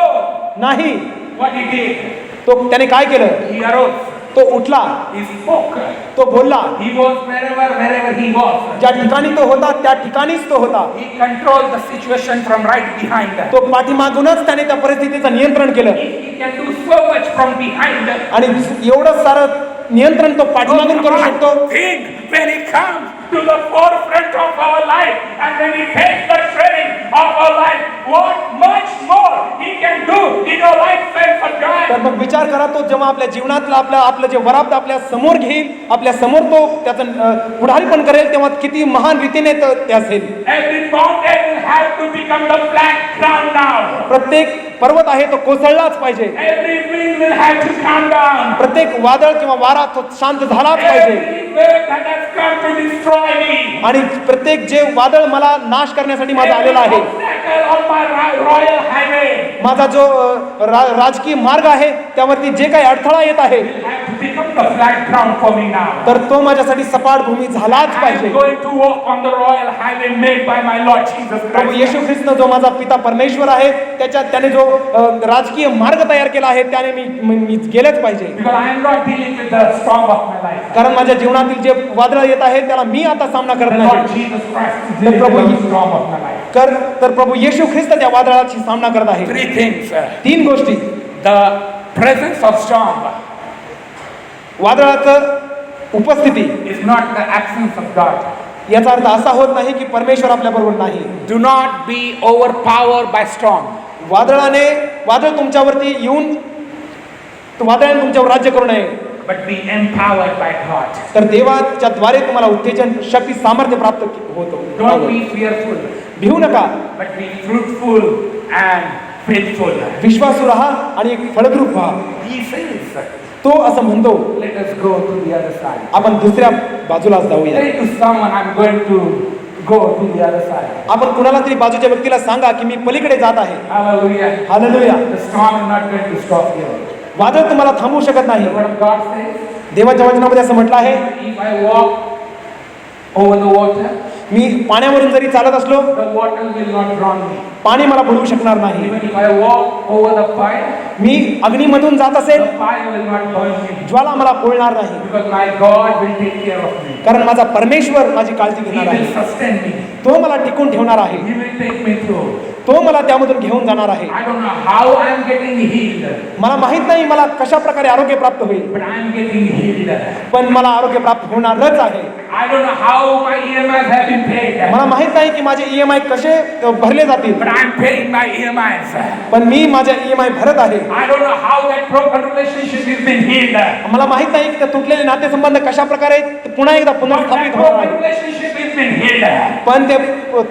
नाही. what he did, त्याने काय केलं? he arose, तो उठला, he spoke, तो बोलला. he was wherever he was. ज्या ठिकाणी तो होता त्या ठिकाणीच तो होता. He controlled the situation from right behind. तो पाठीमागूनच त्याने त्या परिस्थितीचं नियंत्रण केलं. He can do so much from behind. आणि एवढं सारं नियंत्रण तो पाठीमागून करू शकतो. Think when he comes to the forefront of our life and when he takes the training of our life, what much more he can do in your life, friends of God. तर मग विचार करा, तो जेव्हा आपल्या जीवनातलं आपलं जे वराप आपल्या समोर घेईल, आपल्या समोर तो त्याचं पुढारीपण करेल, तेव्हा किती महान रीतीने ते असेल. Every mountain will have to become the flat ground now. प्रत्येक पर्वत आहे तो कोसळलाच पाहिजे. Every wind will have to calm down. प्रत्येक वादळ किंवा वारा तो शांत झालाच पाहिजे. Every wave that has come to destroy me. आणि प्रत्येक जे वादळ मला नाश करण्यासाठी माझा आलेला आहे, Obstacle on my royal highway माझा जो राजकीय मार्ग आहे त्यावरती जे काही अडथळा येत आहे, will have to become the flat ground for me now. तर तो माझ्यासाठी सपाट भूमी झालाच I am पाहिजे. going to walk on the royal highway made by my Lord Jesus Prabhu Christ. येशू ख्रिस्त जो माझा पिता परमेश्वर आहे त्याने जो राजकीय मार्ग तयार केला आहे त्याने मी गेलेच पाहिजे. Because I am not dealing with the storm of my life. कारण माझ्या जीवनातील जे वादळ येत आहे त्याला मी आता सामना करत The नाही. Lord Jesus Christ is dealing with the storm of my life. तर प्रभू येशू ख्रिस्त त्या वादळाची सामना करत आहे. Three things. 3 गोष्टी. The presence of storm वादळाचं उपस्थिती is not the absence of God. याचा अर्थ असा होत नाही की परमेश्वर आपल्या बरोबर नाही. Do not be overpowered by storm. वादळ तुमच्यावरती येऊन वादळाने तुमच्यावर राज्य करू नये, But be empowered by God. तर देवाच्या द्वारे तुम्हाला उत्तेजन, शक्ती, सामर्थ्य प्राप्त होतो. Don't be fearful, भिवू नका, but be fruitful and faithful. विश्वासू राहा आणि एक फळद्रूप व्हा. He says, तो असं म्हणतो. let us go to the other side. आपण दुसऱ्या बाजूला जाऊया. Say to someone, I'm going to go to the other side. आपण कुणाला तरी बाजूच्या व्यक्तीला सांगा की मी पलीकडे जात आहे. Hallelujah. Hallelujah. The storm is not going to stop you. वादळ तुम्हाला थांबवू शकत नाही. The word of God says, देवाच्या वचनामध्ये असं म्हटलं आहे, if I walk over the water, मी पाण्यावरून जरी चालत असलो the water will not drown me. पाणी मला बुडवू शकणार नाही. Even if I walk over the fire, मी अग्नीमधून जात असेल the fire will not burn me. ज्वाला मला पोळणार नाही. Because my God will take care of me. कारण माझा परमेश्वर माझी काळजी He घेणार will आहे. sustain me. तो मला टिकून ठेवणार आहे. He will take me through. तो मला त्यामधून घेऊन जाणार आहे. I don't know how I am getting healed, मला माहित नाही मला कशा प्रकारे आरोग्य प्राप्त होईल, but I am getting healed. पण मला आरोग्य प्राप्त होणारच आहे. I don't know how my EMIs have been paid, मला माहित नाही की माझे EMI कसे भरले जातील, but I am paying my EMIs. पण मी माझ्या EMI भरत आहे. I don't know how that broken relationship has been healed, मला माहित नाही की ते तुटलेले नातेसंबंध कशा प्रकारे पुन्हा एकदा but पुनर्स्थापित that होणार broken आहे. relationship has been healed. पण ते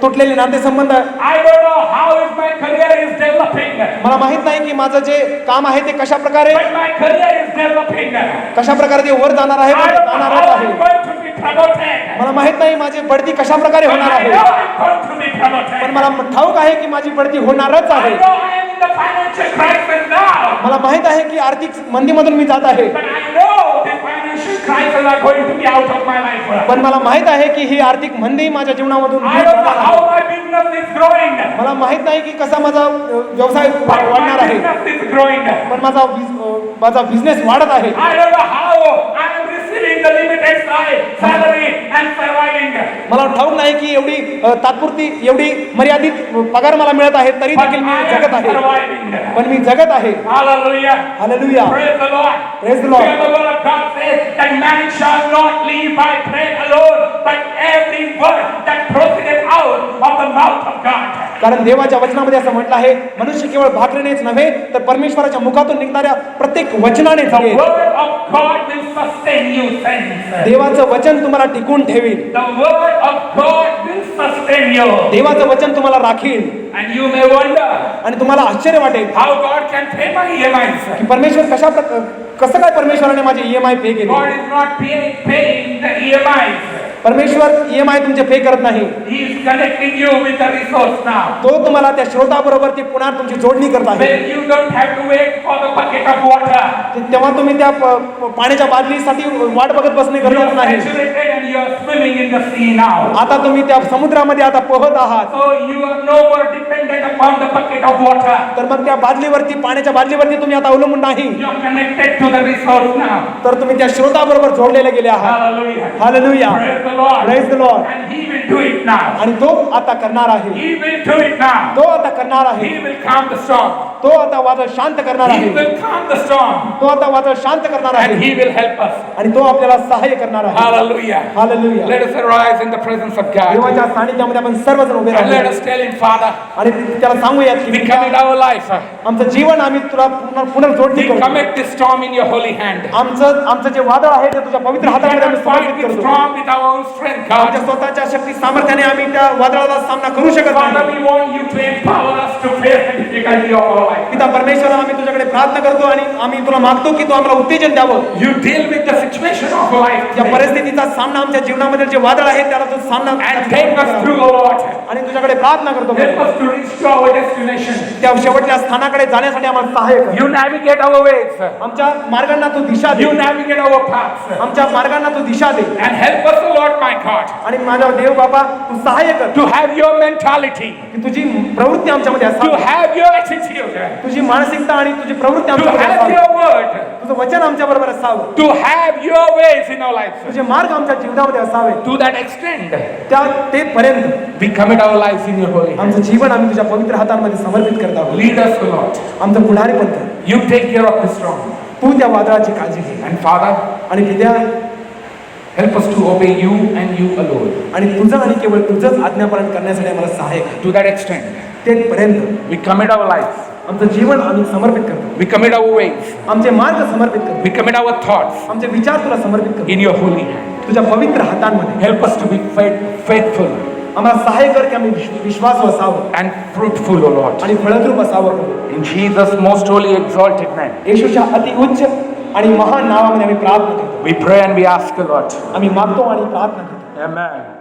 तुटलेले नातेसंबंध I don't know how is my career is developing, मला माहित नाही की माझं जे काम आहे ते कशा प्रकारे but my career is developing. कशा प्रकारे ते वर जाणार आहे, I पण ते don't know जाणारच how आहे. I'm going to be promoted, मला माहित नाही माझी बढती कशा प्रकारे but होणार I आहे, know I'm going to be promoted. पण मला ठाऊक आहे की माझी बढती होणारच I आहे. know I am in the financial crisis now, मला माहित आहे की आर्थिक मंदीमधून मी जात आहे, but I know the financial cycles are going to be out of my life. पण मला माहित आहे की ही आर्थिक मंदी माझ्या जीवनामधून I दूर don't know जाणार how आहे. my business is growing. मला माहित नाही की कसा माझा व्यवसाय But वाढणार my आहे, business is growing. पण माझा बिझनेस वाढत आहे. I don't know how I am receiving the limited salary and surviving. मला ठाऊक नाही की एवढी तात्पुरती एवढी मर्यादित पगार मला मिळत आहे तरी But देखील मी I जगत am आहे. surviving. पण मी जगत आहे. Hallelujah. Hallelujah. Praise the Lord. Praise the Lord. Here the word of God says that man shall not live by bread alone, but every word that proceedeth out of the mouth of God. कारण देवाच्या वचनामध्ये असं म्हटलं आहे, मनुष्य केवळ भाकरीनेच नव्हे तर परमेश्वराच्या मुखातून निघणाऱ्या प्रत्येक वचनाने The जगेल. word of God will sustain you, saints. देवाचं वचन तुम्हाला टिकून ठेवील. The word of God will sustain you. देवाचं वचन तुम्हाला राखील. And you may wonder आणि तुम्हाला आश्चर्य वाटेल how God can pay my EMIs. की परमेश्वर कसं काय परमेश्वराने माझे EMI पे केले. God is not paying the EMIs. परमेश्वर EMI तुमचे पे करत नाही. He is connecting you with the resource now. तो तुम्हाला त्या स्रोताबरोबर ती पुन्हा तुमची जोडणी करत आहे. When you don't have to wait for the bucket of water. तेव्हा तुम्ही त्या पाण्याच्या बादलीसाठी वाट बघत बसणे You are गरजेचं नाही. saturated and you are swimming in the sea now. आता तुम्ही त्या समुद्रामध्ये आता पोहत आहात. So you are no more dependent upon the bucket of water. तर मग त्या बादलीवरती पाण्याच्या बादलीवरती तुम्ही आता अवलंबून नाही, You are connected to the resource now. तर तुम्ही त्या स्रोताबरोबर जोडलेले गेले आहात. Hallelujah. Hallelujah. Praise the Lord. Praise the Lord. And He will do it now. आणि तो आता करणार आहे. He will do it now. तो आता करणार आहे. He will calm the storm. तो आता वादळ शांत करणार He आहे. will calm the storm. तो आता वादळ शांत करणार And आहे He will help us. आणि तो आपल्याला सहाय्य करणार आहे. Hallelujah. Hallelujah. Let us arise in the presence of God. देवाच्या सानिध्यामध्ये आपण सर्वजण उभे And let राहू us tell Him, Father, आणि त्याला सांगूयात we की commit our life. आमचं जीवन आम्ही तुला पुनर्जोडणी We करतो. commit this storm in your holy hand. आमचं जे वादळ आहे ते तुझ्या We पवित्र हातामध्ये आम्ही cannot fight समर्पित this करतो. storm with our own strength, आमच्या God. स्वतःच्या शक्ती सामर्थ्याने आम्ही त्या वादळाला सामना करू शकत Father, नाही. we want you to empower us to face the difficulty of our life. पिता परमेश्वर, आम्ही तुझ्याकडे प्रार्थना करतो आणि आम्ही तुला मागतो की तू आम्हाला उत्तेजन द्यावं. You deal with the situation of life या today. परिस्थितीचा सामना आमच्या जीवनामध्ये जे वादळ आहे त्याला तू सामना And take us through, O Lord. आणि तुझ्याकडे प्रार्थना करतो Help us to reach to our destination. त्या शेवटच्या स्थानाकडे जाण्यासाठी आम्हाला सहाय्य कर. You navigate our ways. आमच्या मार्गांना तू दिशा दे. You navigate our paths. आमच्या मार्गांना तू दिशा दे And help us, O Lord, my God, आणि माझा देव बाबा तू सहाय्य कर to have your mentality, की तुझी प्रवृत्ती आमच्यामध्ये to असावी. have your attitude, तुझी मानसिकता आणि तुझी प्रवृत्ती to आमच्यामध्ये have असावी. your word, तुझं वचन आमच्या बरोबर असावं. to have your ways in our lives. तुझे मार्ग आमच्या जीवनामध्ये असावे. To that extent, त्या ते पर्यंत we commit our lives in your holy hand. आमचं जीवन आम्ही तुझ्या पवित्र हातांमध्ये समर्पित करत आहोत. Lead us, O Lord. आमचं पुढारी पण कर. You take care of the storm. तू त्या वादळाची काळजी घे And Father, आणि पित्या help us to obey you and you alone. आणि तुझं आणि केवळ तुझंच आज्ञापालन करण्यासाठी आम्हाला सहाय्य कर. To that extent, तेपर्यंत we commit our lives. आमचं जीवन आम्ही समर्पित करतो. We commit our ways. आमचे मार्ग समर्पित करतो. We commit our thoughts आमचे विचार तुला समर्पित करतो. in your holy hand. तुझ्या पवित्र हातांमध्ये Help us to be faithful आम्हाला सहाय्य कर की आम्ही विश्वासू असावं and fruitful, O Lord. आणि फळद्रूप असावं. In Jesus' most holy exalted name, येशूच्या अति उच्च आणि महान नावामध्ये आम्ही प्रार्थना करतो. we pray and we ask, O Lord. आम्ही मागतो आणि प्रार्थना करतो. Amen.